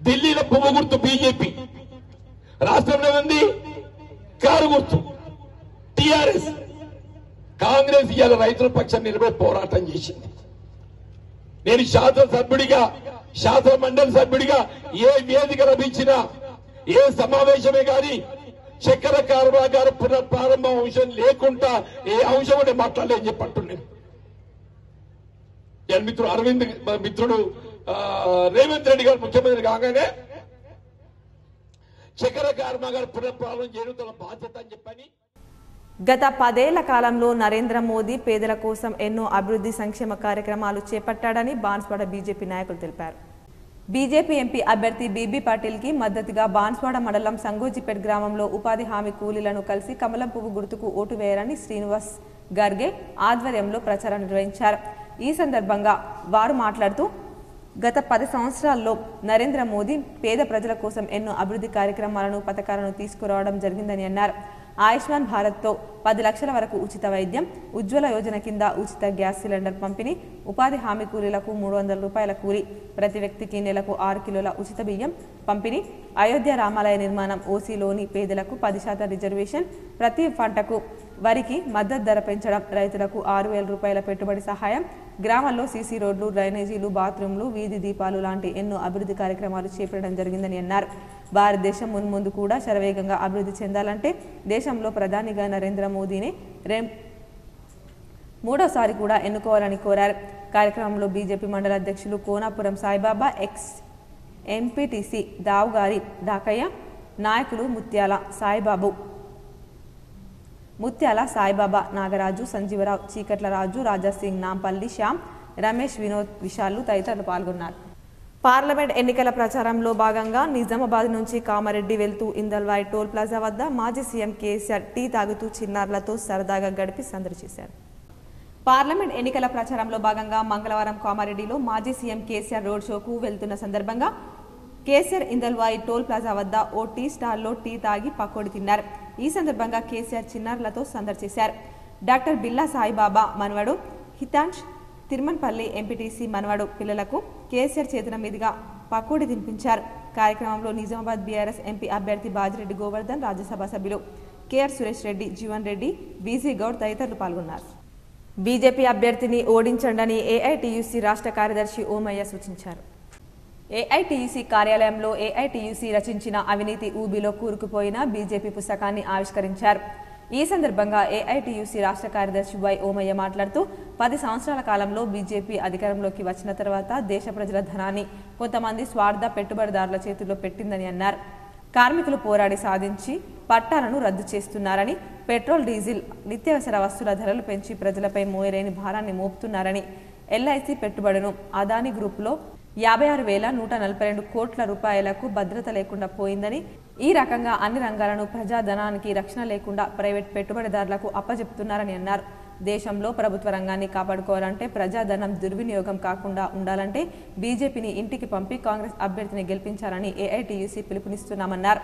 ఢిల్లీలో పువ్వు గుర్తు బీజేపీ, రాష్ట్రంలో ఏముంది? కారు గుర్తు టీఆర్ఎస్. కాంగ్రెస్ ఇవాళ రైతుల పక్షం నిలబడి పోరాటం చేసింది. నేను శాసనసభ్యుడిగా, శాసన మండలి సభ్యుడిగా ఏ వేదిక లభించినా, ఏ సమావేశమే కానీ చక్కెర కర్మాగార పునఃప్రారంభ అంశం లేకుండా ఏ అంశం అంటే మాట్లాడలేని చెప్పంటున్నాను. మిత్రుడు అరవింద్ మిత్రుడు రేవంత్ రెడ్డి గారు ముఖ్యమంత్రి కాగానే చక్కెర కర్మాగార పునఃప్రారంభం చేయడం తన బాధ్యత అని చెప్పని. గత 10 ఏళ్ల కాలంలో నరేంద్ర మోదీ పేదల కోసం ఎన్నో అభివృద్ధి సంక్షేమ కార్యక్రమాలు చేపట్టాడని బాన్స్వాడ బీజేపీ నాయకులు తెలిపారు. బీజేపీ ఎంపీ అభ్యర్థి బీబీ పాటిల్కి మద్దతుగా బాన్స్వాడ మండలం సంగోజిపేట్ గ్రామంలో ఉపాధి హామీ కూలీలను కలిసి కమలం పువ్వు గుర్తుకు ఓటు వేయాలని శ్రీనివాస్ గర్గే ఆధ్వర్యంలో ప్రచారం నిర్వహించారు. ఈ సందర్భంగా వారు మాట్లాడుతూ గత 10 సంవత్సరాల్లో నరేంద్ర మోదీ పేద ప్రజల కోసం ఎన్నో అభివృద్ధి కార్యక్రమాలను పథకాలను తీసుకురావడం జరిగిందని అన్నారు. ఆయుష్మాన్ భారత్తో 10 లక్షల వరకు ఉచిత వైద్యం, ఉజ్వల యోజన కింద ఉచిత గ్యాస్ సిలిండర్ పంపిణీ, ఉపాధి హామీ కూలీలకు 300 రూపాయల కూలీ, ప్రతి వ్యక్తికి నెలకు 6 కిలోల ఉచిత బియ్యం పంపిణీ, అయోధ్య రామాలయ నిర్మాణం, ఓసీలోని పేదలకు 10% రిజర్వేషన్, ప్రతి పంటకు వరికి మద్దతు ధర పెంచడం, రైతులకు 6,000 రూపాయల పెట్టుబడి సహాయం, గ్రామాల్లో సీసీ రోడ్లు, డ్రైనేజీలు, బాత్రూంలు, వీధి దీపాలు లాంటి ఎన్నో అభివృద్ధి కార్యక్రమాలు చేపట్టడం జరిగిందని అన్నారు. భారతదేశం మున్ముందు కూడా శరవేగంగా అభివృద్ధి చెందాలంటే దేశంలో ప్రధానిగా నరేంద్ర మోదీని మూడోసారి కూడా ఎన్నుకోవాలని కోరారు. కార్యక్రమంలో బీజేపీ మండల అధ్యక్షులు కోనాపురం సాయిబాబా, ఎక్స్ ఎంపీటీసీ దావుగారి డాకయ్య, నాయకులు ముత్యాల సాయిబాబా, నాగరాజు, సంజీవరావు, చీకట్ల రాజు, రాజాసింగ్, నాంపల్లి శ్యామ్, రమేష్, వినోద్, విశాలు తదితరులు పాల్గొన్నారు. పార్లమెంట్ ఎన్నికల ప్రచారంలో భాగంగా నిజామాబాద్ నుంచి కామారెడ్డి వెళ్తూ ఇందల్వాయి టోల్ ప్లాజా వద్ద మాజీ సీఎం కేసీఆర్ టీ తాగుతూ చిన్నారులతో సరదాగా గడిపి సందడి చేశారు. పార్లమెంట్ ఎన్నికల ప్రచారంలో భాగంగా మంగళవారం కామారెడ్డిలో మాజీ సీఎం కేసీఆర్ రోడ్ షోకు వెళ్తున్న సందర్భంగా కేసీఆర్ ఇందల్వాయి టోల్ ప్లాజా వద్ద ఓ టీ స్టాల్లో టీ తాగి పకోడీ తిన్నారు. ఈ సందర్భంగా కేసీఆర్ చిన్నారులతో సందడి చేశారు. డాక్టర్ బిల్లా సాయిబాబా మనవడు హితాంష్, తిరుమన్పల్లి ఎంపీటీసీ మనవడు పిల్లలకు కేసీఆర్ చేతుల మీదుగా పకోడీ తినిపించారు. కార్యక్రమంలో నిజామాబాద్ బీఆర్ఎస్ ఎంపీ అభ్యర్థి బాజిరెడ్డి గోవర్ధన్, రాజ్యసభ సభ్యులు కేఆర్ సురేష్ రెడ్డి, జీవన్ రెడ్డి, బీసీ గౌడ్ తదితరులు పాల్గొన్నారు. బీజేపీ అభ్యర్థిని ఓడించండని ఏఐటీయూసీ రాష్ట్ర కార్యదర్శి ఓమయ్య సూచించారు. ఏఐటీయూసీ కార్యాలయంలో ఏఐటీయూసీ రచించిన అవినీతి ఊబిలో కూరుకుపోయిన బీజేపీ పుస్తకాన్ని ఆవిష్కరించారు. ఈ సందర్భంగా ఏఐటీయూసీ రాష్ట్ర కార్యదర్శి వై ఓమయ్య మాట్లాడుతూ 10 సంవత్సరాల కాలంలో బీజేపీ అధికారంలోకి వచ్చిన తర్వాత దేశ ప్రజల ధనాన్ని కొంతమంది స్వార్థ పెట్టుబడిదారుల చేతుల్లో పెట్టిందని అన్నారు. కార్మికులు పోరాడి సాధించి పట్టాలను రద్దు చేస్తున్నారని, పెట్రోల్, డీజిల్, నిత్యావసర వస్తువుల ధరలు పెంచి ప్రజలపై మోయలేని భారాన్ని మోపుతున్నారని, ఎల్ఐసి పెట్టుబడును అదానీ గ్రూపులో 56,142 కోట్ల రూపాయలకు భద్రత లేకుండా పోయిందని, ఈ రకంగా అన్ని రంగాలను ప్రజాధనానికి రక్షణ లేకుండా ప్రైవేట్ పెట్టుబడిదారులకు అప్పజెప్తున్నారని అన్నారు. దేశంలో ప్రభుత్వ రంగాన్ని కాపాడుకోవాలంటే ప్రజాధనం దుర్వినియోగం కాకుండా ఉండాలంటే బీజేపీని ఇంటికి పంపి కాంగ్రెస్ అభ్యర్థిని గెలిపించాలని ఏఐటీయూసీ పిలుపునిస్తున్నామన్నారు.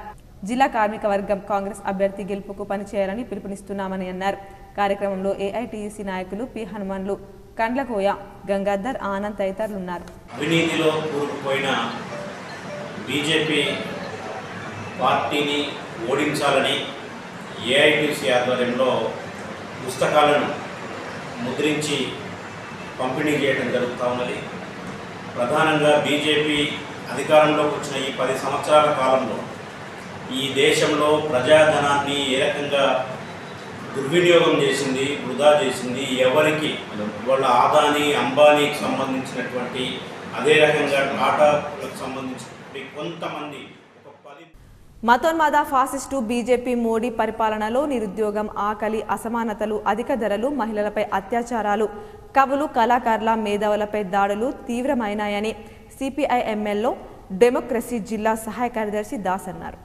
జిల్లా కార్మిక వర్గం కాంగ్రెస్ అభ్యర్థి గెలుపుకు పనిచేయాలని పిలుపునిస్తున్నామని అన్నారు. కార్యక్రమంలో ఏఐటీయూసీ నాయకులు పి హనుమాన్లు, కండ్లకోయ, గంగాధర్, ఆనంద్ తదితరులున్నారు. అవినీతిలో కూరుకుపోయిన బీజేపీ పార్టీని ఓడించాలని ఏఐటీసీ ఆధ్వర్యంలో పుస్తకాలను ముద్రించి పంపిణీ చేయడం జరుగుతూ ఉన్నది. ప్రధానంగా బీజేపీ అధికారంలోకి వచ్చిన ఈ 10 సంవత్సరాల కాలంలో ఈ దేశంలో ప్రజాధనాన్ని ఏ రకంగా దుర్వినియోగం చేసింది, వృధా చేసింది, ఎవరికి వాళ్ళ ఆదాని అంబానీకి సంబంధించినటువంటి అదే రకంగా టాటాలకు సంబంధించినటువంటి కొంతమంది మతోన్మాద ఫాసిస్టు బీజేపీ మోడీ పరిపాలనలో నిరుద్యోగం, ఆకలి, అసమానతలు, అధిక ధరలు, మహిళలపై అత్యాచారాలు, కవులు, కళాకారుల, మేధావులపై దాడులు తీవ్రమైనాయని సిపిఐఎంఎల్లో డెమోక్రసీ జిల్లా సహాయ కార్యదర్శి దాస్ అన్నారు.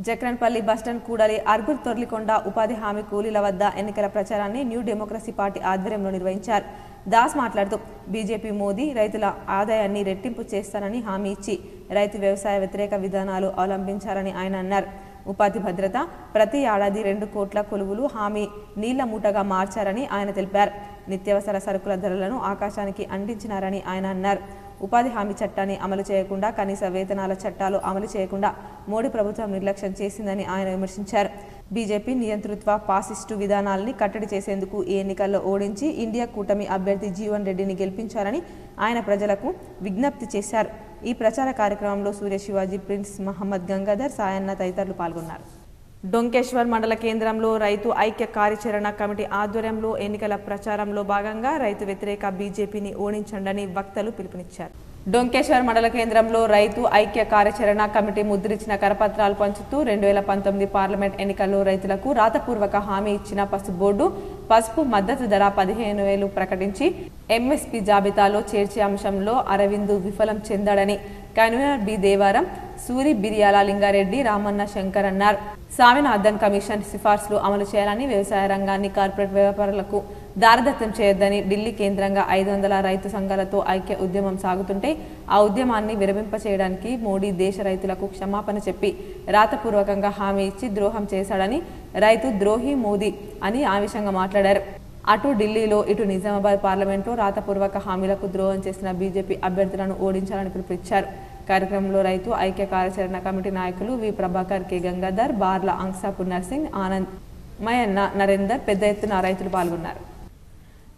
జక్రన్పల్లి బస్టాండ్ కూడలి అర్బుల్ తొర్లికొండ ఉపాధి హామీ కూలీల వద్ద ఎన్నికల ప్రచారాన్ని న్యూ డెమోక్రసీ పార్టీ ఆధ్వర్యంలో నిర్వహించారు. దాస్ మాట్లాడుతూ బీజేపీ మోదీ రైతుల ఆదాయాన్ని రెట్టింపు చేస్తానని హామీ ఇచ్చి రైతు వ్యవసాయ వ్యతిరేక విధానాలు అవలంబించారని ఆయన అన్నారు. ఉపాధి భద్రత, ప్రతి ఏడాది 2 కోట్ల కొలువులు హామీ నీళ్ల మూటగా మార్చారని ఆయన తెలిపారు. నిత్యావసర సరుకుల ధరలను ఆకాశానికి అంటించినారని ఆయన అన్నారు. ఉపాధి హామీ చట్టాన్ని అమలు చేయకుండా, కనీస వేతనాల చట్టాలు అమలు చేయకుండా మోడీ ప్రభుత్వం నిర్లక్ష్యం చేసిందని ఆయన విమర్శించారు. బీజేపీ నియంతృత్వ ఫాసిస్టు విధానాల్ని కట్టడి చేసేందుకు ఈ ఎన్నికల్లో ఓడించి ఇండియా కూటమి అభ్యర్థి జీవన్ రెడ్డిని గెలిపించారని ఆయన ప్రజలకు విజ్ఞప్తి చేశారు. ఈ ప్రచార కార్యక్రమంలో సూర్య శివాజీ, ప్రిన్స్ మహమ్మద్ గంగాధర్, సాయన్న తదితరులు పాల్గొన్నారు. డొంకేశ్వర్ మండల కేంద్రంలో రైతు ఐక్య కార్యాచరణ కమిటీ ఆధ్వర్యంలో ఎన్నికల ప్రచారంలో భాగంగా రైతు వ్యతిరేక బీజేపీని ఓడించండని వక్తలు పిలుపునిచ్చారు. డొంకేశ్వర్ మండల కేంద్రంలో రైతు ఐక్య కార్యాచరణ కమిటీ ముద్రించిన కరపత్రాలు పంచుతూ 2019 పార్లమెంట్ ఎన్నికల్లో రైతులకు రాతపూర్వక హామీ ఇచ్చిన పసుపు బోర్డు పసుపు మద్దతు ధర 15,000 ప్రకటించి ఎంఎస్పీ జాబితాలో చేర్చే అంశంలో అరవింద్ విఫలం చెందాడని కన్వీనర్ బి దేవారం, సూరి బిర్యాల లింగారెడ్డి, రామన్న శంకర్ అన్నారు. స్వామినాథన్ కమిషన్ సిఫార్సులు అమలు చేయాలని, వ్యవసాయ రంగాన్ని కార్పొరేట్ వ్యాపారులకు దారదత్తం చేయొద్దని ఢిల్లీ కేంద్రంగా 500 రైతు సంఘాలతో ఐక్య ఉద్యమం సాగుతుంటే ఆ ఉద్యమాన్ని విరమింపచేయడానికి మోడీ దేశ రైతులకు క్షమాపణ చెప్పి రాతపూర్వకంగా హామీ ఇచ్చి ద్రోహం చేశాడని, రైతు ద్రోహి మోదీ అని ఆవేశంగా మాట్లాడారు. అటు ఢిల్లీలో ఇటు నిజామాబాద్ పార్లమెంట్లో రాతపూర్వక హామీలకు ద్రోహం చేసిన బీజేపీ అభ్యర్థులను ఓడించాలని పిలుపునిచ్చారు. కార్యక్రమంలో రైతు ఐక్య కార్యాచరణ కమిటీ నాయకులు వి ప్రభాకర్, కె గంగాధర్, బార్ల అంసాపూర్ నర్సింగ్, ఆనంద్, మయన్న, నరేందర్ పెద్ద ఎత్తున రైతులు పాల్గొన్నారు.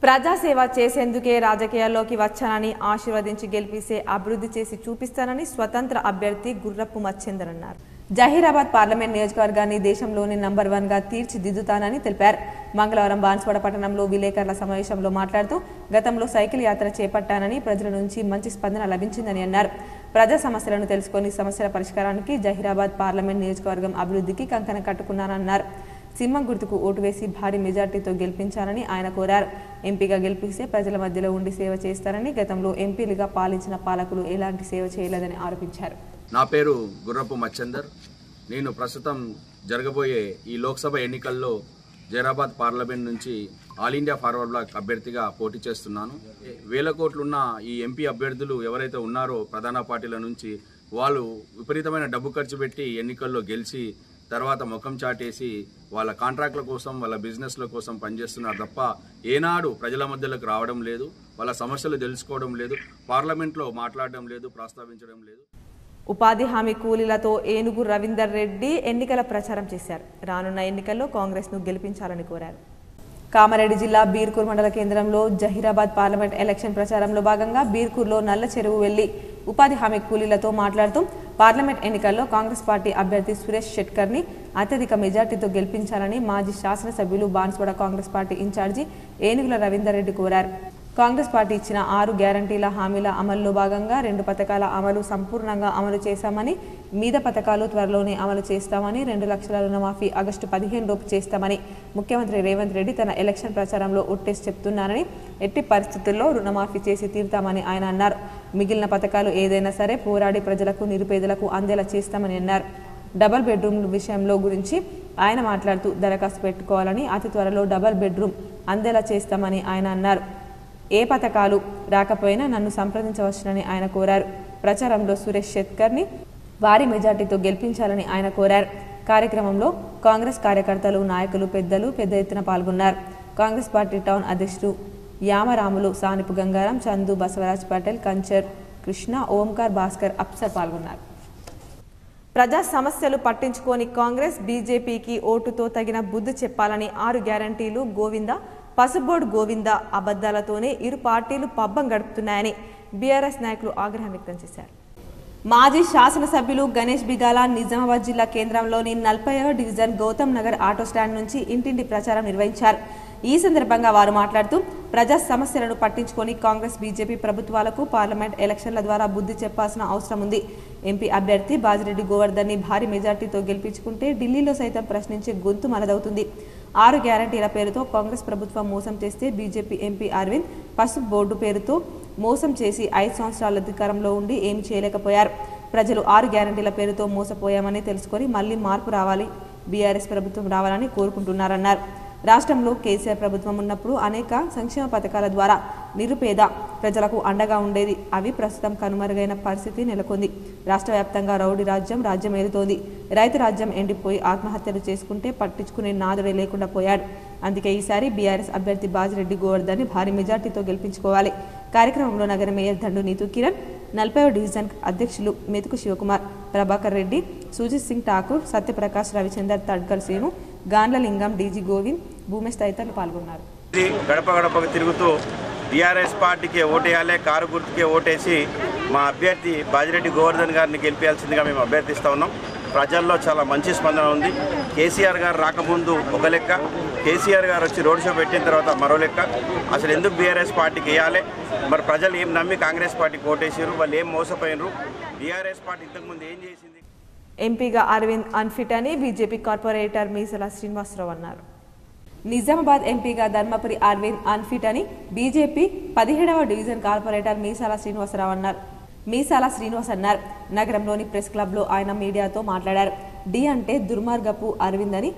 ప్రజాసేవ చేసేందుకే రాజకీయాల్లోకి వచ్చానని, ఆశీర్వదించి గెలిపిస్తే అభివృద్ధి చేసి చూపిస్తానని స్వతంత్ర అభ్యర్థి గుర్రపు మచ్చేందర్ అన్నారు. జహీరాబాద్ పార్లమెంట్ నియోజకవర్గాన్ని దేశంలోని నంబర్ 1గా తీర్చిదిద్దుతానని తెలిపారు. మంగళవారం బాన్స్వాడ పట్టణంలో విలేకరుల సమావేశంలో మాట్లాడుతూ గతంలో సైకిల్ యాత్ర చేపట్టానని, ప్రజల నుంచి మంచి స్పందన లభించిందని అన్నారు. ప్రజా సమస్యలను తెలుసుకొని సమస్యల పరిష్కారానికి జహీరాబాద్ పార్లమెంట్ నియోజకవర్గం అభివృద్ధికి కంకణం కట్టుకున్నానన్నారు. సింహం గుర్తుకు ఓటు వేసి భారీ మెజార్టీతో గెలిపించాలని ఆయన కోరారు. ఎంపీగా గెలిపిస్తే ప్రజల మధ్యలో ఉండి సేవ చేస్తారని, గతంలో ఎంపీలుగా పాలించిన పాలకులు ఎలాంటి సేవ చేయలేదని ఆరోపించారు. నా పేరు గుర్రపు మచ్చేందర్. నేను ప్రస్తుతం జరగబోయే ఈ లోక్సభ ఎన్నికల్లో జహీరాబాద్ పార్లమెంట్ నుంచి ఆల్ ఇండియా ఫార్వర్డ్ బ్లాక్ అభ్యర్థిగా పోటీ చేస్తున్నాను. 1000 కోట్లున్న ఈ ఎంపీ అభ్యర్థులు ఎవరైతే ఉన్నారో ప్రధాన పార్టీల నుంచి, వాళ్ళు విపరీతమైన డబ్బు ఖర్చు పెట్టి ఎన్నికల్లో గెలిచి తర్వాత ముఖం చాటేసి వాళ్ళ కాంట్రాక్ట్ల కోసం, వాళ్ళ బిజినెస్ల కోసం పనిచేస్తున్నారు తప్ప ఏనాడు ప్రజల మధ్యలోకి రావడం లేదు, వాళ్ళ సమస్యలు తెలుసుకోవడం లేదు, పార్లమెంట్లో మాట్లాడడం లేదు, ప్రస్తావించడం లేదు. ఉపాధి హామీ కూలీలతో ఏనుగు రవీందర్ రెడ్డి ఎన్నికల ప్రచారం చేశారు. రానున్న ఎన్నికల్లో కాంగ్రెస్ను గెలిపించాలని కోరారు. కామారెడ్డి జిల్లా బీర్కూర్ మండల కేంద్రంలో జహీరాబాద్ పార్లమెంట్ ఎలక్షన్ ప్రచారంలో భాగంగా బీర్కూర్లో నల్ల చెరువు వెళ్లి ఉపాధి హామీ కూలీలతో మాట్లాడుతూ పార్లమెంట్ ఎన్నికల్లో కాంగ్రెస్ పార్టీ అభ్యర్థి సురేష్ షెట్కర్ని అత్యధిక మెజార్టీతో గెలిపించాలని మాజీ శాసనసభ్యులు బాన్స్వాడ కాంగ్రెస్ పార్టీ ఇన్ఛార్జి ఏనుగుల రవీందర్ రెడ్డి కోరారు. కాంగ్రెస్ పార్టీ ఇచ్చిన 6 గ్యారంటీల హామీల అమల్లో భాగంగా 2 పథకాల అమలు సంపూర్ణంగా అమలు చేశామని, మీద పథకాలు త్వరలోనే అమలు చేస్తామని, 2 లక్షల రుణమాఫీ ఆగస్టు 15 లోపు చేస్తామని ముఖ్యమంత్రి రేవంత్ రెడ్డి తన ఎలక్షన్ ప్రచారంలో ఒట్టేసి చెప్తున్నారని, ఎట్టి పరిస్థితుల్లో రుణమాఫీ చేసి తీరుతామని ఆయన అన్నారు. మిగిలిన పథకాలు ఏదైనా సరే పోరాడి ప్రజలకు, నిరుపేదలకు అందేలా చేస్తామని అన్నారు. డబుల్ బెడ్రూమ్ విషయంలో గురించి ఆయన మాట్లాడుతూ దరఖాస్తు పెట్టుకోవాలని, అతి త్వరలో డబుల్ బెడ్రూమ్ అందేలా చేస్తామని ఆయన అన్నారు. ఏ పథకాలు రాకపోయినా నన్ను సంప్రదించవచ్చునని ఆయన కోరారు. ప్రచారంలో సురేష్ షెట్కర్ని భారీ మెజార్టీతో గెలిపించాలని ఆయన కోరారు. కార్యక్రమంలో కాంగ్రెస్ కార్యకర్తలు, నాయకులు, పెద్దలు పెద్ద ఎత్తున పాల్గొన్నారు. కాంగ్రెస్ పార్టీ టౌన్ అధ్యక్షుడు యామరాములు, సానిపు గంగారాం, చందు, బసవరాజ్ పటేల్, కంచర్ కృష్ణ, ఓంకార్, భాస్కర్, అప్సర్ పాల్గొన్నారు. ప్రజా సమస్యలు పట్టించుకోని కాంగ్రెస్ బీజేపీకి ఓటుతో తగిన బుద్ధి చెప్పాలని 6 గ్యారంటీలు గోవింద పసుబోర్డు గోవింద అబద్ధాలతోనే ఇరు పార్టీలు పబ్బం గడుపుతున్నాయని బీఆర్ఎస్ నాయకులు ఆగ్రహం వ్యక్తం చేశారు. మాజీ శాసనసభ్యులు గణేష్ బిగాల నిజామాబాద్ జిల్లా కేంద్రంలోని 40వ division Gautam Nagar auto stand నుంచి ఇంటింటి ప్రచారం నిర్వహించారు. ఈ సందర్భంగా వారు మాట్లాడుతూ ప్రజా సమస్యలను పట్టించుకొని కాంగ్రెస్ బీజేపీ ప్రభుత్వాలకు పార్లమెంట్ ఎలక్షన్ల ద్వారా బుద్ధి చెప్పాల్సిన అవసరం ఉంది. ఎంపీ అభ్యర్థి బాజిరెడ్డి గోవర్ధన్ ని భారీ మెజార్టీతో గెలిపించుకుంటే ఢిల్లీలో సైతం ప్రశ్నించే గొంతు మనదవుతుంది. 6 గ్యారంటీల పేరుతో కాంగ్రెస్ ప్రభుత్వం మోసం చేస్తే బీజేపీ ఎంపీ అరవింద్ పసుపు బోర్డు పేరుతో మోసం చేసి 5 సంవత్సరాల అధికారంలో ఉండి ఏమీ చేయలేకపోయారు. ప్రజలు 6 గ్యారంటీల పేరుతో మోసపోయామని తెలుసుకొని మళ్లీ మార్పు రావాలి, బీఆర్ఎస్ ప్రభుత్వం రావాలని కోరుకుంటున్నారన్నారు. రాష్ట్రంలో కేసీఆర్ ప్రభుత్వం ఉన్నప్పుడు అనేక సంక్షేమ పథకాల ద్వారా నిరుపేద ప్రజలకు అండగా ఉండేది. అవి ప్రస్తుతం కనుమరుగైన పరిస్థితి నెలకొంది. రాష్ట్ర వ్యాప్తంగా రౌడీ రాజ్యం ఏలుతోంది. రైతు రాజ్యం ఎండిపోయి ఆత్మహత్యలు చేసుకుంటే పట్టించుకునే నాదుడే లేకుండా పోయాడు. అందుకే ఈసారి బీఆర్ఎస్ అభ్యర్థి బాజిరెడ్డి గోవర్ధన్ ని భారీ మెజార్టీతో గెలిపించుకోవాలి. కార్యక్రమంలో నగర మేయర్ దండు నీతు కిరణ్, 40వ డివిజన్ అధ్యక్షులు మెతుకు శివకుమార్, ప్రభాకర్ రెడ్డి, సుజిత్ సింగ్ ఠాకూర్, సత్యప్రకాష్, రవిచందర్, తడ్కల్ శ్రీను, గాండ్లలింగం, డీజీ గోవింద్, భూమేష్ తదితరులు పాల్గొన్నారు. గడప గడపకు తిరుగుతూ టీఆర్ఎస్ పార్టీకి ఓటేయాలి, కారు గుర్తుకే ఓటేసి మా అభ్యర్థి బాజిరెడ్డి గోవర్ధన్ గారిని గెలిపించాల్సిందిగా మేము అభ్యర్థిస్తూ ఉన్నాం. ప్రజల్లో చాలా మంచి స్పందన ఉంది. కేసీఆర్ గారు రాకముందు ఒక లెక్క, కేసీఆర్ గారు వచ్చి రోడ్ షో పెట్టిన తర్వాత మరో లెక్క. అసలు ఎందుకు బీఆర్ఎస్ పార్టీకి వేయాలి, మరి ప్రజలు ఏం నమ్మి కాంగ్రెస్ పార్టీకి ఓటేసారు, వాళ్ళు ఏం మోసపోయినారు, బీఆర్ఎస్ పార్టీ ఇంతకుముందు ఏం చేసింది. ఎంపీగా అరవింద్ అన్ఫిట్ అని బీజేపీ కార్పొరేటర్ మీసాల శ్రీనివాసరావు అన్నారు. నిజామాబాద్ ఎంపీగా ధర్మపురి అరవింద్ అన్ఫిట్ అని బీజేపీ 17వ డివిజన్ కార్పొరేటర్ మీసాల శ్రీనివాసరావు అన్నారు. నగరంలోని ప్రెస్ క్లబ్లో ఆయన మీడియాతో మాట్లాడారు. డి అంటే దుర్మార్గపు అరవింద్ అని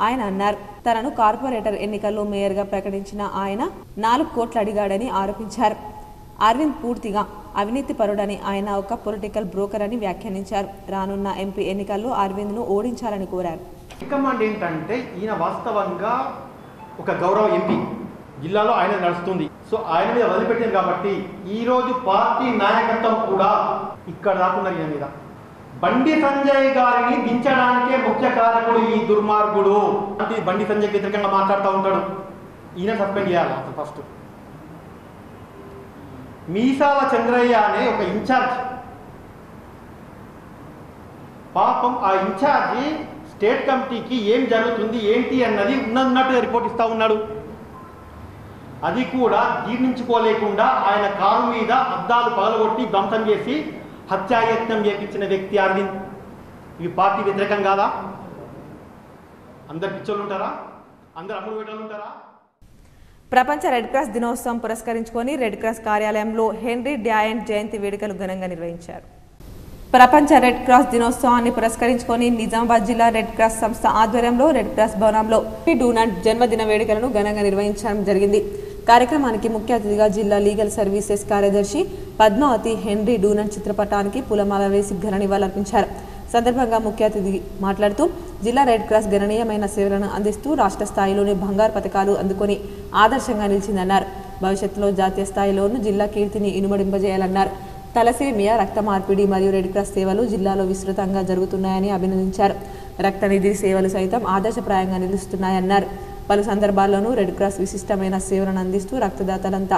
ఆయన అన్నారు. తనను కార్పొరేటర్ ఎన్నికల్లో మేయర్గా ప్రకటించిన ఆయన 4 కోట్లు అడిగాడని ఆరోపించారు. అరవింద్ పూర్తిగా అవినీతి పరుడని, ఆయన ఒక పొలిటికల్ బ్రోకర్ అని వ్యాఖ్యానించారు. రానున్న ఎంపీ ఎన్నికల్లో అరవింద్ను ఓడించాలని కోరారు. రికమెండ్ ఏంటంటే ఈయన వాస్తవంగా ఒక గౌరవ ఎంపీ, జిల్లాలో ఆయన నడుస్తుంది. సో ఆయన మీద వదిలిపెట్టింది కాబట్టి ఈరోజు పార్టీ నాయకత్వం కూడా ఇక్కడ రాకున్నారు. ఈయన మీద బండి సంజయ్ గారిని దించడానికే ముఖ్య కారకుడు ఈ దుర్మార్గుడు. బండి సంజయ్ వ్యతిరేకంగా మాట్లాడుతూ ఉంటాడు. ఈయన సస్పెండ్ చేయాలి అసలు ఫస్ట్. మీసాల చంద్రయ్య అనే ఒక ఇన్ఛార్జ్, పాపం ఆ ఇన్ఛార్జి స్టేట్ కమిటీకి ఏం జరుగుతుంది ఏంటి అన్నది ఉన్నట్టుగా రిపోర్ట్ ఇస్తూ ఉన్నాడు. అది కూడా జీర్ణించుకోలేకుండా ఆయన కారు మీద అద్దాలు పగలగొట్టి ధ్వంసం చేసి హత్యాయత్నం చేపించిన వ్యక్తి అరవింద్. ఇవి పార్టీ వ్యతిరేకం కాదా? అందరు పిచ్చోళ్ళు ఉంటారా? అందరు అమ్ముడు పెట్టాలు ఉంటారా? ప్రపంచ రెడ్ క్రాస్ దినోత్సవం పురస్కరించుకొని రెడ్ క్రాస్ కార్యాలయంలో హెన్రీ డ్యాయంట్ జయంతి వేడుకలు ఘనంగా నిర్వహించారు. ప్రపంచ రెడ్ క్రాస్ దినోత్సవాన్ని పురస్కరించుకొని నిజామాబాద్ జిల్లా రెడ్ క్రాస్ సంస్థ ఆధ్వర్యంలో రెడ్ క్రాస్ భవనంలో డూనాట్ జన్మదిన వేడుకలను ఘనంగా నిర్వహించడం జరిగింది. కార్యక్రమానికి ముఖ్య అతిథిగా జిల్లా లీగల్ సర్వీసెస్ కార్యదర్శి పద్మావతి హెన్రీ డూనాట్ చిత్రపటానికి పూలమాల వేసి ఘన నివాళులర్పించారు. సందర్భంగా ముఖ్య అతిథి మాట్లాడుతూ జిల్లా రెడ్ క్రాస్ గణనీయమైన సేవలను అందిస్తూ రాష్ట్ర స్థాయిలోని బంగారు పథకాలు అందుకొని ఆదర్శంగా నిలిచిందన్నారు. భవిష్యత్తులో జాతీయ స్థాయిలోనూ జిల్లా కీర్తిని ఇనుమడింపజేయాలన్నారు. తలసేమియా, రక్త మార్పిడి మరియు రెడ్ క్రాస్ సేవలు జిల్లాలో విస్తృతంగా జరుగుతున్నాయని అభినందించారు. రక్తనిధి సేవలు సైతం ఆదర్శప్రాయంగా నిలుస్తున్నాయన్నారు. పలు సందర్భాల్లోనూ రెడ్ క్రాస్ విశిష్టమైన సేవలను అందిస్తూ రక్తదాతలంతా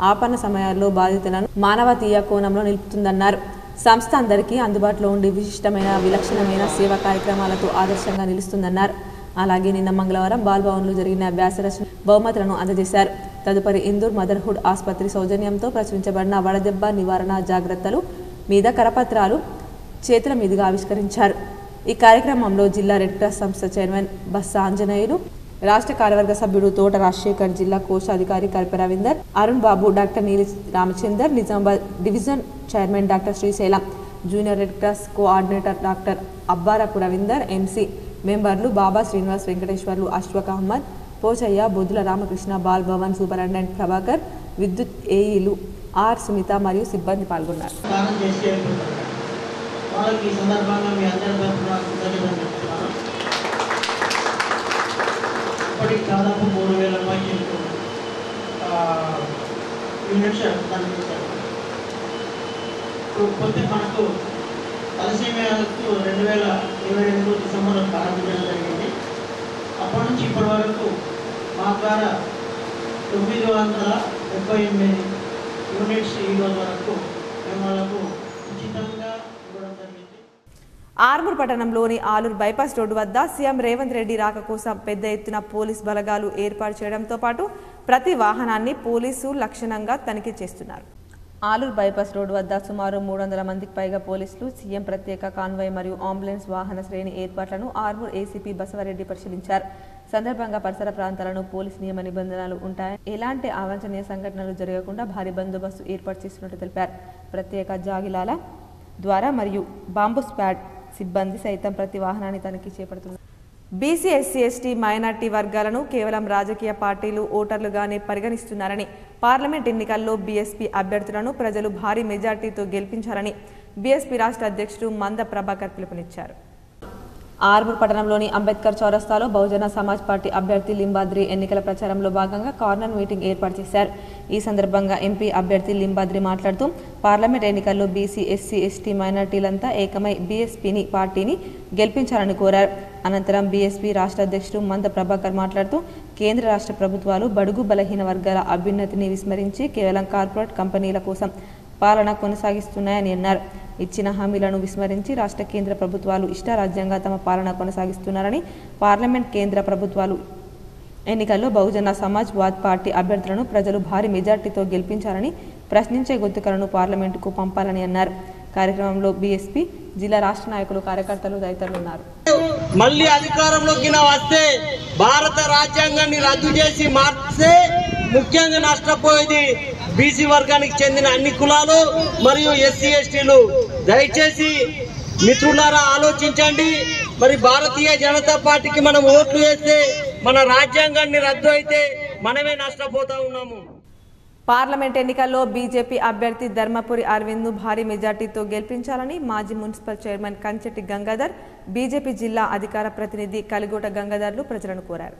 ఆపన్న సమయాల్లో బాధితులను మానవతీయ కోణంలో నిలుపుతుందన్నారు. సంస్థ అందరికీ అందుబాటులో ఉండి విశిష్టమైన విలక్షణమైన సేవా కార్యక్రమాలతో ఆదర్శంగా నిలుస్తుందన్నారు. అలాగే నిన్న మంగళవారం బాల్భవన్లో జరిగిన వ్యాసరచన బహుమతులను అందజేశారు. తదుపరి ఇందూర్ మదర్హుడ్ ఆసుపత్రి సౌజన్యంతో ప్రచురించబడిన వడదెబ్బ నివారణ జాగ్రత్తలు మీద కరపత్రాలు చేతుల మీదుగా ఆవిష్కరించారు. ఈ కార్యక్రమంలో జిల్లా రెడ్ క్రాస్ సంస్థ చైర్మన్ బస్స ఆంజనేయులు, రాష్ట్ర కార్యవర్గ సభ్యుడు తోట రాజశేఖర్, జిల్లా కోశాధికారి కల్ప Ravinder, Arun Babu, doctor Neeli Ramachandar, Nizamabad division chairman doctor Srisailam, junior red cross coordinator doctor Abbarapu Ravinder, MC మెంబర్లు బాబా శ్రీనివాస్, వెంకటేశ్వర్లు, అష్ఫక్ అహ్మద్, పోచయ్య, బొద్దుల రామకృష్ణ, బాల్ భవన్ సూపరింటెండెంట్ ప్రభాకర్, విద్యుత్ ఏఈలు ఆర్ సుమిత మరియు సిబ్బంది పాల్గొన్నారు. దాదాపు 3000 పైచీలకు యూనిట్స్ దాన్ని కాకపోతే మనకు తలసేమియాలకు 2022 డిసెంబర్లో ప్రారంభించడం జరిగింది. అప్పటి నుంచి ఇప్పటి వరకు మా ద్వారా 938 యూనిట్స్ ఈ రోజు వరకు మేము వాళ్ళకు ఉచితంగా ఇవ్వడం జరిగింది. ఆర్మూర్ పట్టణంలోని ఆలూరు బైపాస్ రోడ్డు వద్ద సీఎం రేవంత్ రెడ్డి రాక కోసం పెద్ద ఎత్తున పోలీస్ బలగాలు ఏర్పాటు చేయడంతో పాటు ప్రతి వాహనాన్ని పోలీసు లక్షణంగా తనిఖీ చేస్తున్నారు. ఆలూరు బైపాస్ రోడ్డు వద్ద సుమారు 300 మందికి పైగా పోలీసులు సీఎం ప్రత్యేక కాన్వాయ్ మరియు అంబులెన్స్ వాహన శ్రేణి ఏర్పాట్లను ఆర్మూర్ ఏసీపీ బసవరెడ్డి పరిశీలించారు. సందర్భంగా పరిసర ప్రాంతాలను పోలీస్ నియమ నిబంధనలు ఉంటాయని ఎలాంటి అవాంఛనీయ సంఘటనలు జరగకుండా భారీ బందోబస్తు ఏర్పాటు చేస్తున్నట్టు తెలిపారు. ప్రత్యేక జాగిలాల ద్వారా మరియు బాంబు స్క్వాడ్ సిబ్బంది సైతం ప్రతి వాహనాన్ని తనిఖీ చేపడుతున్నారు. బీసీ ఎస్సీ ఎస్టీ మైనార్టీ వర్గాలను కేవలం రాజకీయ పార్టీలు ఓటర్లుగానే పరిగణిస్తున్నారని పార్లమెంట్ ఎన్నికల్లో బీఎస్పీ అభ్యర్థులను ప్రజలు భారీ మెజార్టీతో గెలిపించాలని బీఎస్పీ రాష్ట్ర అధ్యక్షుడు మంద ప్రభాకర్ పిలుపునిచ్చారు. ఆర్మూర్ పట్టణంలోని అంబేద్కర్ చౌరస్తాలో బహుజన సమాజ్ పార్టీ అభ్యర్థి లింబాద్రి ఎన్నికల ప్రచారంలో భాగంగా కార్నర్ మీటింగ్ ఏర్పాటు చేశారు. ఈ సందర్భంగా ఎంపీ అభ్యర్థి లింబాద్రి మాట్లాడుతూ పార్లమెంట్ ఎన్నికల్లో బీసీ ఎస్సీ ఎస్టీ మైనార్టీలంతా ఏకమై బీఎస్పీని పార్టీని గెలిపించాలని కోరారు. అనంతరం బీఎస్పీ రాష్ట్ర అధ్యక్షుడు మంద ప్రభాకర్ మాట్లాడుతూ కేంద్ర రాష్ట్ర ప్రభుత్వాలు బడుగు బలహీన వర్గాల అభ్యున్నతిని విస్మరించి కేవలం కార్పొరేట్ కంపెనీల కోసం పాలన కొనసాగిస్తున్నాయని అన్నారు. ఇచ్చిన హామీలను విస్మరించి రాష్ట్ర కేంద్ర ప్రభుత్వాలు ఇష్టారాజ్యంగా తమ పాలన కొనసాగిస్తున్నారని పార్లమెంట్ కేంద్ర ప్రభుత్వాలు ఎన్నికల్లో బహుజన సమాజ్ వాద్ పార్టీ అభ్యర్థులను ప్రజలు భారీ మెజార్టీతో గెలిపించాలని ప్రశ్నించే గుర్తుకలను పార్లమెంటుకు పంపాలని అన్నారు. కార్యక్రమంలో బీఎస్పీ జిల్లా రాష్ట్ర నాయకులు కార్యకర్తలు తదితరులు ఉన్నారు. మళ్ళీ అధికారంలోకి వస్తే భారత రాజ్యాంగాన్ని రద్దు చేసి మార్చితే ముఖ్యంగా నష్టపోయేది బీసీ వర్గానికి చెందిన అన్ని కులాలు మరియు ఎస్సీ ఎస్టీలు. దయచేసి మిత్రులారా ఆలోచించండి. మరి భారతీయ జనతా పార్టీకి మనం ఓట్లు వేస్తే మన రాజ్యాంగాన్ని రద్దు అయితే మనమే నష్టపోతా ఉన్నాము. పార్లమెంట్ ఎన్నికల్లో బీజేపీ అభ్యర్థి ధర్మపురి అరవింద్ను భారీ మెజార్టీతో గెలిపించాలని మాజీ municipal chairman Kancheti Gangadhar, BJP జిల్లా అధికార ప్రతినిధి కలిగోట గంగాధర్లు ప్రజలను కోరారు.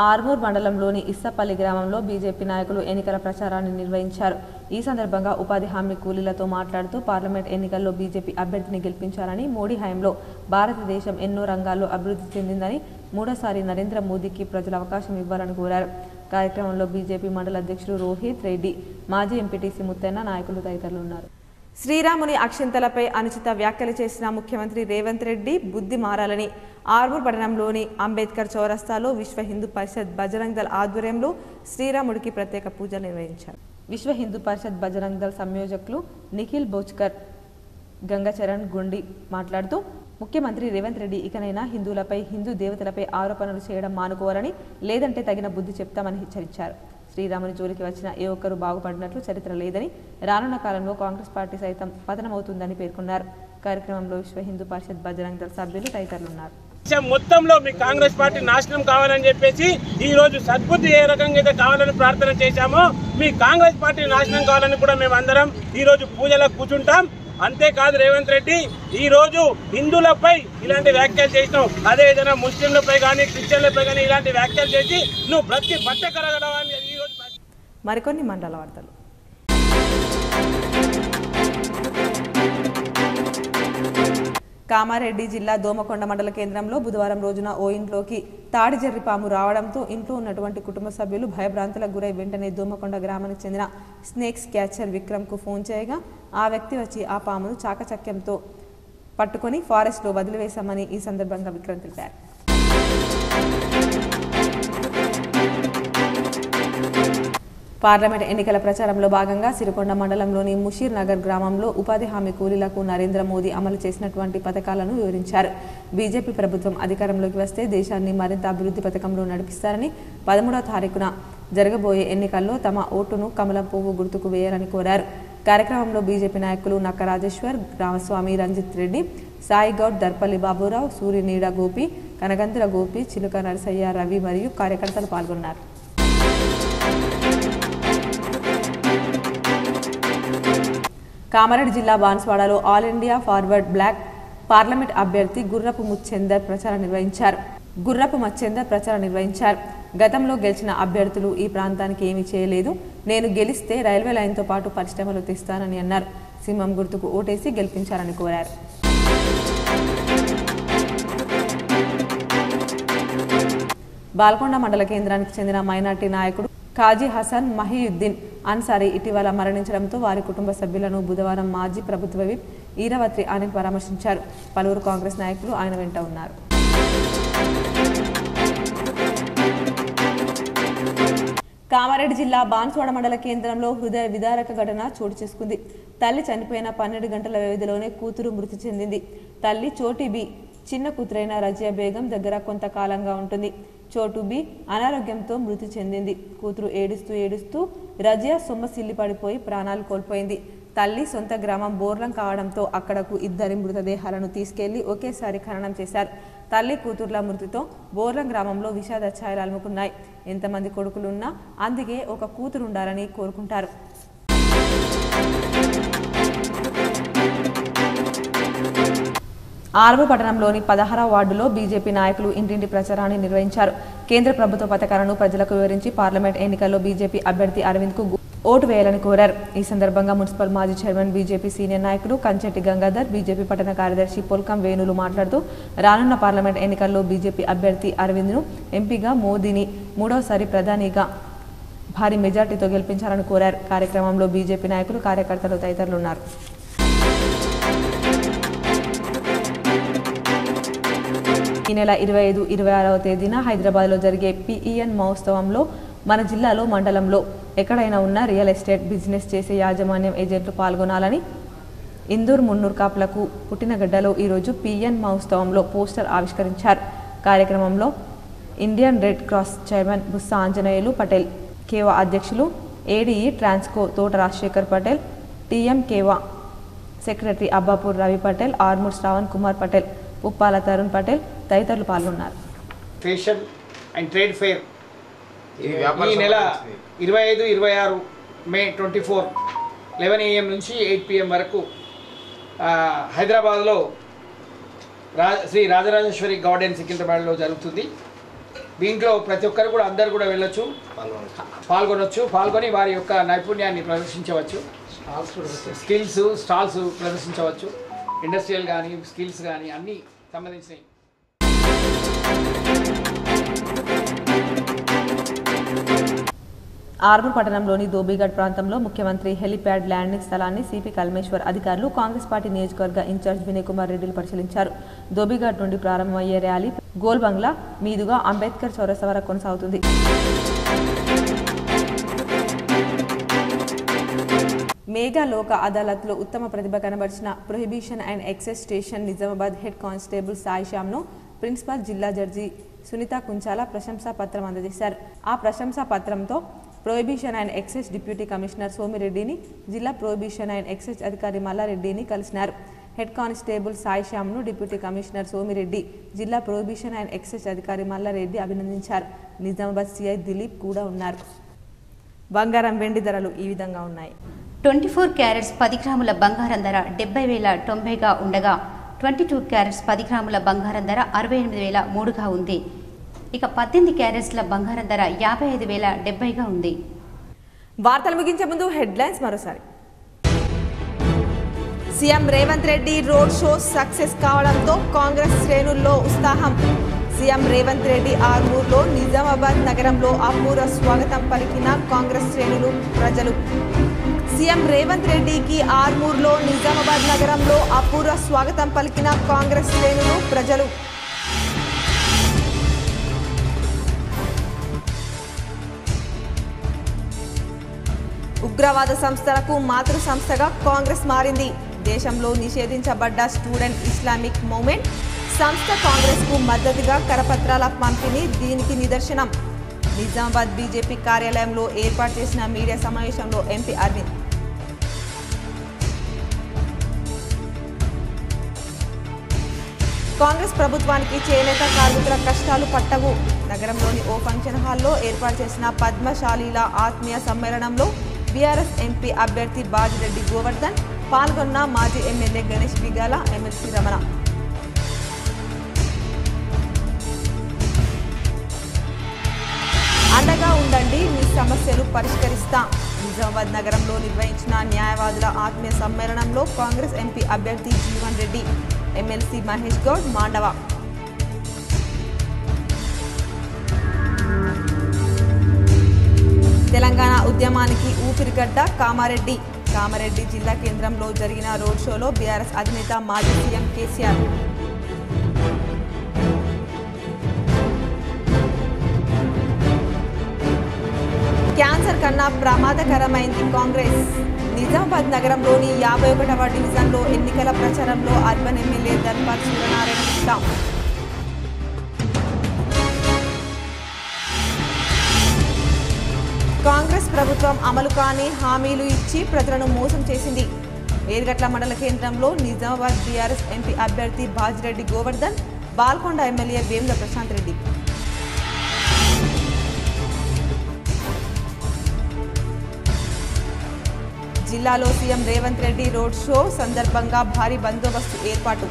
ఆర్మూర్ మండలంలోని ఇస్సపల్లి గ్రామంలో బీజేపీ నాయకులు ఎన్నికల ప్రచారాన్ని నిర్వహించారు. ఈ సందర్భంగా ఉపాధి హామీ కూలీలతో మాట్లాడుతూ పార్లమెంట్ ఎన్నికల్లో బీజేపీ అభ్యర్థిని గెలిపించాలని, మోడీ హయాంలో భారతదేశం ఎన్నో రంగాల్లో అభివృద్ధి చెందిందని, మూడోసారి నరేంద్ర మోదీకి ప్రజలు అవకాశం ఇవ్వాలని కోరారు. కార్యక్రమంలో బీజేపీ మండల అధ్యక్షుడు రోహిత్ రెడ్డి, మాజీ ఎంపీటీసీ ముత్తన్న, నాయకులు తదితరులు ఉన్నారు. శ్రీరాముని అక్షింతలపై అనుచిత వ్యాఖ్యలు చేసిన ముఖ్యమంత్రి రేవంత్ రెడ్డి బుద్ధి మారాలని ఆర్మూర్ పట్టణంలోని అంబేద్కర్ చౌరస్తాలో విశ్వ హిందూ పరిషత్ బజరంగ్ దళ్ ఆధ్వర్యంలో శ్రీరాముడికి ప్రత్యేక పూజలు నిర్వహించారు. విశ్వ హిందూ పరిషత్ బజరంగ్ దళ్ సంయోజకులు నిఖిల్ బోచ్కర్, గంగచరణ్ గుండి మాట్లాడుతూ ముఖ్యమంత్రి రేవంత్ రెడ్డి ఇకనైనా హిందువులపై, హిందూ దేవతలపై ఆరోపణలు చేయడం మానుకోవాలని, లేదంటే తగిన బుద్ధి చెప్తామని హెచ్చరించారు. శ్రీరాముని జోలికి వచ్చిన ఏ ఒక్కరూ బాగుపడినట్లు చరిత్ర లేదని, రానున్న కాలంలో కాంగ్రెస్ పార్టీ సైతం పతనమవుతుందని పేర్కొన్నారు. కార్యక్రమంలో విశ్వ హిందూ పరిషత్ బజరంగ్ దళ్ సభ్యులు తదితరులున్నారు. మొత్తంలో మీ కాంగ్రెస్ పార్టీ నాశనం కావాలని చెప్పేసి ఈ రోజు సద్బుద్ధి ఏ రకంగా అయితే కావాలని ప్రార్థన చేశామో మీ కాంగ్రెస్ పార్టీ నాశనం కావాలని కూడా మేము అందరం ఈ రోజు పూజలకు కూర్చుంటాం. అంతేకాదు రేవంత్ రెడ్డి ఈ రోజు హిందువులపై ఇలాంటి వ్యాఖ్యలు చేసినావు, అదే విధంగా ముస్లింలపై కానీ క్రిస్టియన్లపై కానీ ఇలాంటి వ్యాఖ్యలు చేసి నువ్వు బ్రతికి బట్ట కలగలవని ఈ రోజు. మరికొన్ని మండల వార్తలు. కామారెడ్డి జిల్లా దోమకొండ మండల కేంద్రంలో బుధవారం రోజున ఓ ఇంట్లోకి తాడిజెర్రి పాము రావడంతో ఇంట్లో ఉన్నటువంటి కుటుంబ సభ్యులు భయభ్రాంతులకు గురై వెంటనే దోమకొండ గ్రామానికి చెందిన స్నేక్స్ క్యాచర్ విక్రమ్కు ఫోన్ చేయగా ఆ వ్యక్తి వచ్చి ఆ పామును చాకచక్యంతో పట్టుకొని ఫారెస్ట్లో వదిలివేశామని ఈ సందర్భంగా విక్రమ్ తెలిపారు. పార్లమెంట్ ఎన్నికల ప్రచారంలో భాగంగా సిరికొండ మండలంలోని ముషీర్ నగర్ గ్రామంలో ఉపాధి హామీ కూలీలకు నరేంద్ర మోదీ అమలు చేసినటువంటి పథకాలను వివరించారు. బీజేపీ ప్రభుత్వం అధికారంలోకి వస్తే దేశాన్ని మరింత అభివృద్ధి పథకంలో నడిపిస్తారని, 13వ తారీఖున జరగబోయే ఎన్నికల్లో తమ ఓటును కమలం పువ్వు గుర్తుకు వేయాలని కోరారు. కార్యక్రమంలో బీజేపీ నాయకులు నక్క రాజేశ్వర్, రామస్వామి, రంజిత్ రెడ్డి, సాయి గౌడ్, దర్పల్లి బాబురావు, సూర్యనీడ గోపి, కనగంతుల గోపి, చిలుక నరసయ్య, రవి మరియు కార్యకర్తలు పాల్గొన్నారు. కామారెడ్డి జిల్లా బాన్స్వాడలో all India forward bloc parliament అభ్యర్థి గుర్రపు మచ్చేందర్ ప్రచారం నిర్వహించారు. గతంలో గెలిచిన అభ్యర్థులు ఈ ప్రాంతానికి ఏమీ చేయలేదు, నేను గెలిస్తే రైల్వే లైన్తో పాటు పరిశ్రమలు తెస్తానని అన్నారు. సింహం గుర్తుకు ఓటేసి గెలిపించాలని కోరారు. బాల్కొండ మండల కేంద్రానికి చెందిన మైనార్టీ నాయకుడు కాజీ హసన్ మహియుద్దీన్ అన్సారీ ఇటీవల మరణించడంతో వారి కుటుంబ సభ్యులను బుధవారం మాజీ ప్రభుత్వ విప్ ఈరవత్రి అనిల్ పరామర్శించారు. పలువురు కాంగ్రెస్ నాయకులు ఆయన వెంట ఉన్నారు. కామారెడ్డి జిల్లా బాన్స్వాడ మండల కేంద్రంలో హృదయ విదారక ఘటన చోటు చేసుకుంది. తల్లి చనిపోయిన 12 గంటల వ్యవధిలోనే కూతురు మృతి చెందింది. తల్లి చోటిబి చిన్న కూతురైన రజియా బేగం దగ్గర కొంతకాలంగా ఉంటుంది. చోటుబి అనారోగ్యంతో మృతి చెందింది. కూతురు ఏడుస్తూ రజియా సొమ్మసిల్లి పడిపోయి ప్రాణాలు కోల్పోయింది. తల్లి సొంత గ్రామం బోర్లం కావడంతో అక్కడకు ఇద్దరి మృతదేహాలను తీసుకెళ్లి ఒకేసారి ఖననం చేశారు. తల్లి కూతుర్ల మృతితో బోర్లం గ్రామంలో విషాద ఛాయలు అలుముకున్నాయి. ఎంతమంది కొడుకులున్నా అందుకే ఒక కూతురు ఉండాలని కోరుకుంటారు. ఆర్మూర్ పట్టణంలోని 16వ వార్డులో బీజేపీ నాయకులు ఇంటింటి ప్రచారాన్ని నిర్వహించారు. కేంద్ర ప్రభుత్వ పథకాలను ప్రజలకు వివరించి పార్లమెంట్ ఎన్నికల్లో బీజేపీ అభ్యర్థి అరవింద్కు ఓటు వేయాలని కోరారు. ఈ సందర్భంగా మున్సిపల్ మాజీ చైర్మన్ బీజేపీ సీనియర్ నాయకులు కంచెట్టి గంగాధర్, బీజేపీ పట్టణ కార్యదర్శి పొల్కం వేణులు మాట్లాడుతూ రానున్న పార్లమెంట్ ఎన్నికల్లో బీజేపీ అభ్యర్థి అరవింద్ను ఎంపీగా, మోదీని మూడోసారి ప్రధానిగా భారీ మెజార్టీతో గెలిపించాలని కోరారు. కార్యక్రమంలో బీజేపీ నాయకులు, కార్యకర్తలు తదితరులు ఉన్నారు. ఈ నెల 25, 26వ తేదీన హైదరాబాద్లో జరిగే పిఈఎన్ మహోత్సవంలో మన జిల్లాలో, మండలంలో ఎక్కడైనా ఉన్న రియల్ ఎస్టేట్ బిజినెస్ చేసే యాజమాన్యం ఏజెంట్లు పాల్గొనాలని ఇందూర్ మున్నూర్ కాపులకు పుట్టినగడ్డలో ఈరోజు పిఎన్ మహోత్సవంలో పోస్టర్ ఆవిష్కరించారు. కార్యక్రమంలో Indian red cross chairman Bussa Anjaneyulu Patel, కేవా అధ్యక్షులు ఏడీఈ ట్రాన్స్కో తోట రాజశేఖర్ పటేల్, టీఎంకేవా సెక్రటరీ అబ్బాపూర్ రవి పటేల్, ఆర్మూర్ శ్రావణ్ కుమార్ పటేల్, ఉప్పాల తరుణ్ పటేల్ తదితరులు పాల్గొన్నారు. ఫేషన్ అండ్ ట్రేడ్ ఫెయిర్ ఈ నెల 25, 26 మే 24 11 AM నుంచి 8 PM వరకు హైదరాబాద్లో శ్రీ రాజరాజేశ్వరి గార్డెన్ సికింద్రాబాద్లో జరుగుతుంది. దీంట్లో ప్రతి ఒక్కరు కూడా అందరు కూడా వెళ్ళొచ్చు, పాల్గొని వారి యొక్క నైపుణ్యాన్ని ప్రదర్శించవచ్చు. స్టాల్స్ ప్రదర్శించవచ్చు. ఇండస్ట్రియల్ కానీ స్కిల్స్ కానీ అన్నీ సంబంధించినవి. ఆర్మూర్ పట్టణంలోని దోబిఘాట్ ప్రాంతంలో ముఖ్యమంత్రి హెలిప్యాడ్ ల్యాండింగ్ స్థలాన్ని సిపి కల్మేశ్వర్ అధికారులు, కాంగ్రెస్ పార్టీ నియోజకవర్గ ఇన్ఛార్జ్ వినయ్ కుమార్ రెడ్డిలు పరిశీలించారు. దోబిఘాట్ నుండి ప్రారంభమయ్యే ర్యాలీ గోల్ బంగ్లా మీదుగా అంబేద్కర్ చౌరస్తా వరకు కొనసాగుతుంది. మేఘా లోక అదాలత్లో ఉత్తమ ప్రతిభ కనబరిచిన prohibition and excise station Nizamabad head constable Sai శ్యామ్ను ప్రిన్సిపల్ జిల్లా జడ్జి సునీత కుంచాల ప్రశంసా పత్రం అందజేశారు. ఆ ప్రశంసా పత్రంతో prohibition and excise deputy commissioner సోమిరెడ్డిని, జిల్లా ప్రొహిబిషన్ అండ్ ఎక్సైజ్ అధికారి మల్లారెడ్డిని కలిసినారు. హెడ్ కానిస్టేబుల్ సాయి శ్యామ్ను డిప్యూటీ కమిషనర్ సోమిరెడ్డి, జిల్లా ప్రొహిబిషన్ అండ్ ఎక్సైజ్ అధికారి మల్లారెడ్డి అభినందించారు. నిజామాబాద్ సిఐ దిలీప్ కూడా ఉన్నారు. బంగారం, వెండి ధరలు ఈ విధంగా ఉన్నాయి. 24 క్యారెట్స్ 10 గ్రాముల బంగారం ధర 70,090గా ఉండగా 22 క్యారెట్స్ 10 గ్రాముల బంగారం ధర 68,003గా ఉంది. ఇక 18 క్యారెట్స్ల బంగారం ధర 55,070గా ఉంది. వార్తలు ముగించే ముందు హెడ్లైన్స్ మరోసారి. CM Revanth Reddy road show success కావడంతో కాంగ్రెస్ శ్రేణుల్లో ఉత్సాహం. సీఎం రేవంత్ రెడ్డి ఆర్మూర్లో, నిజామాబాద్ నగరంలో అపూర్వ స్వాగతం పలికిన కాంగ్రెస్ శ్రేణులు, ప్రజలు. సీఎం రేవంత్ రెడ్డికి ఆర్మూర్లో, నిజామాబాద్ నగరంలో అపూర్వ స్వాగతం పలికిన కాంగ్రెస్ శ్రేణులు, ప్రజలు. ఉగ్రవాద సంస్థలకు మాతృ సంస్థగా కాంగ్రెస్ మారింది. దేశంలో నిషేధించబడ్డ స్టూడెంట్ ఇస్లామిక్ మూవ్మెంట్ సంస్థ కాంగ్రెస్కు మద్దతుగా కరపత్రాల పంపిణీ దీనికి నిదర్శనం. నిజామాబాద్ బీజేపీ కార్యాలయంలో ఏర్పాటు చేసిన మీడియా సమావేశంలో ఎంపీ అరవింద్. కాంగ్రెస్ ప్రభుత్వానికి చేనేత కార్మికుల కష్టాలు పట్టవు. నగరంలోని ఓ ఫంక్షన్ హాల్లో ఏర్పాటు చేసిన పద్మశాలీల ఆత్మీయ సమ్మేళనంలో బీఆర్ఎస్ ఎంపీ అభ్యర్థి బాజిరెడ్డి గోవర్ధన్ పాల్గొన్న మాజీ ఎమ్మెల్యే గణేష్ బిగాల, ఎమ్మెల్సీ రమణ. అండగా ఉండండి, మీ సమస్యలు పరిష్కరిస్తాం. నిజామాబాద్ నగరంలో నిర్వహించిన న్యాయవాదుల ఆత్మీయ సమ్మేళనంలో కాంగ్రెస్ ఎంపీ అభ్యర్థి జీవన్ రెడ్డి, ఎమ్మెల్సీ మహేష్ గౌడ్, మాండవ. తెలంగాణ ఉద్యమానికి ఊపిరిగడ్డ కామారెడ్డి. కామారెడ్డి జిల్లా కేంద్రంలో జరిగిన రోడ్ షోలో బీఆర్ఎస్ అధినేత మాజీ సీఎం కేసీఆర్. క్యాన్సర్ కన్నా ప్రమాదకరమైంది కాంగ్రెస్. నిజామాబాద్ నగరంలోని 51వ డివిజన్లో ఎన్నికల ప్రచారంలో అర్బన్ ఎమ్మెల్యే దర్బార్ సూర్యనారాయణ గుప్తా. కాంగ్రెస్ ప్రభుత్వం అమలు కాని హామీలు ఇచ్చి ప్రజలను మోసం చేసింది. ఏర్గట్ల మండల కేంద్రంలో నిజామాబాద్ బీఆర్ఎస్ ఎంపీ అభ్యర్థి బాజిరెడ్డి గోవర్ధన్, బాల్కొండ ఎమ్మెల్యే వేముల ప్రశాంత్ రెడ్డి. జిల్లాలో CM Revanth Reddy road show సందర్భంగా భారీ బందోబస్తు ఏర్పాటు.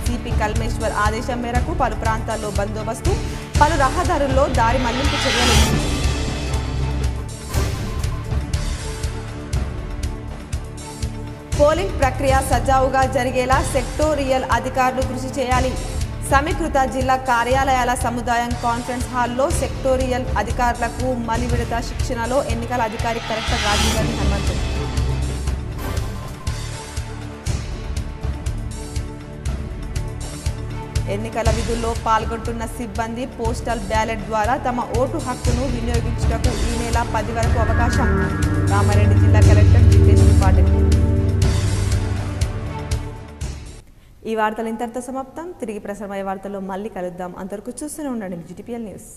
సిపి కల్మేశ్వర్ ఆదేశం మేరకు పలు ప్రాంతాల్లో బందోబస్తు, పలు రహదారుల్లో దారి మళ్లింపు చర్యలు. పోలింగ్ ప్రక్రియ సజావుగా జరిగేలా సెక్టోరియల్ అధికారులు కృషి చేయాలి. సమీకృత జిల్లా కార్యాలయాల సముదాయం కాన్ఫరెన్స్ హాల్లో సెక్టోరియల్ అధికారులకు మలి విడత శిక్షణలో ఎన్నికల అధికారి కలెక్టర్ రాజీవ్ గాంధీ హనుమంతు. ఎన్నికల విధుల్లో పాల్గొంటున్న సిబ్బంది పోస్టల్ బ్యాలెట్ ద్వారా తమ ఓటు హక్కును వినియోగించుటకు ఈ నెల 10 వరకు అవకాశం. కామారెడ్డి జిల్లా కలెక్టర్ జితేష్ పాటిల్. ఈ వార్తలు ఇంతటితో సమాప్తం. తిరిగి ప్రసారమయ్యే వార్తల్లో మళ్ళీ కలుద్దాం. అంతవరకు చూస్తూనే ఉండండి GTPL న్యూస్.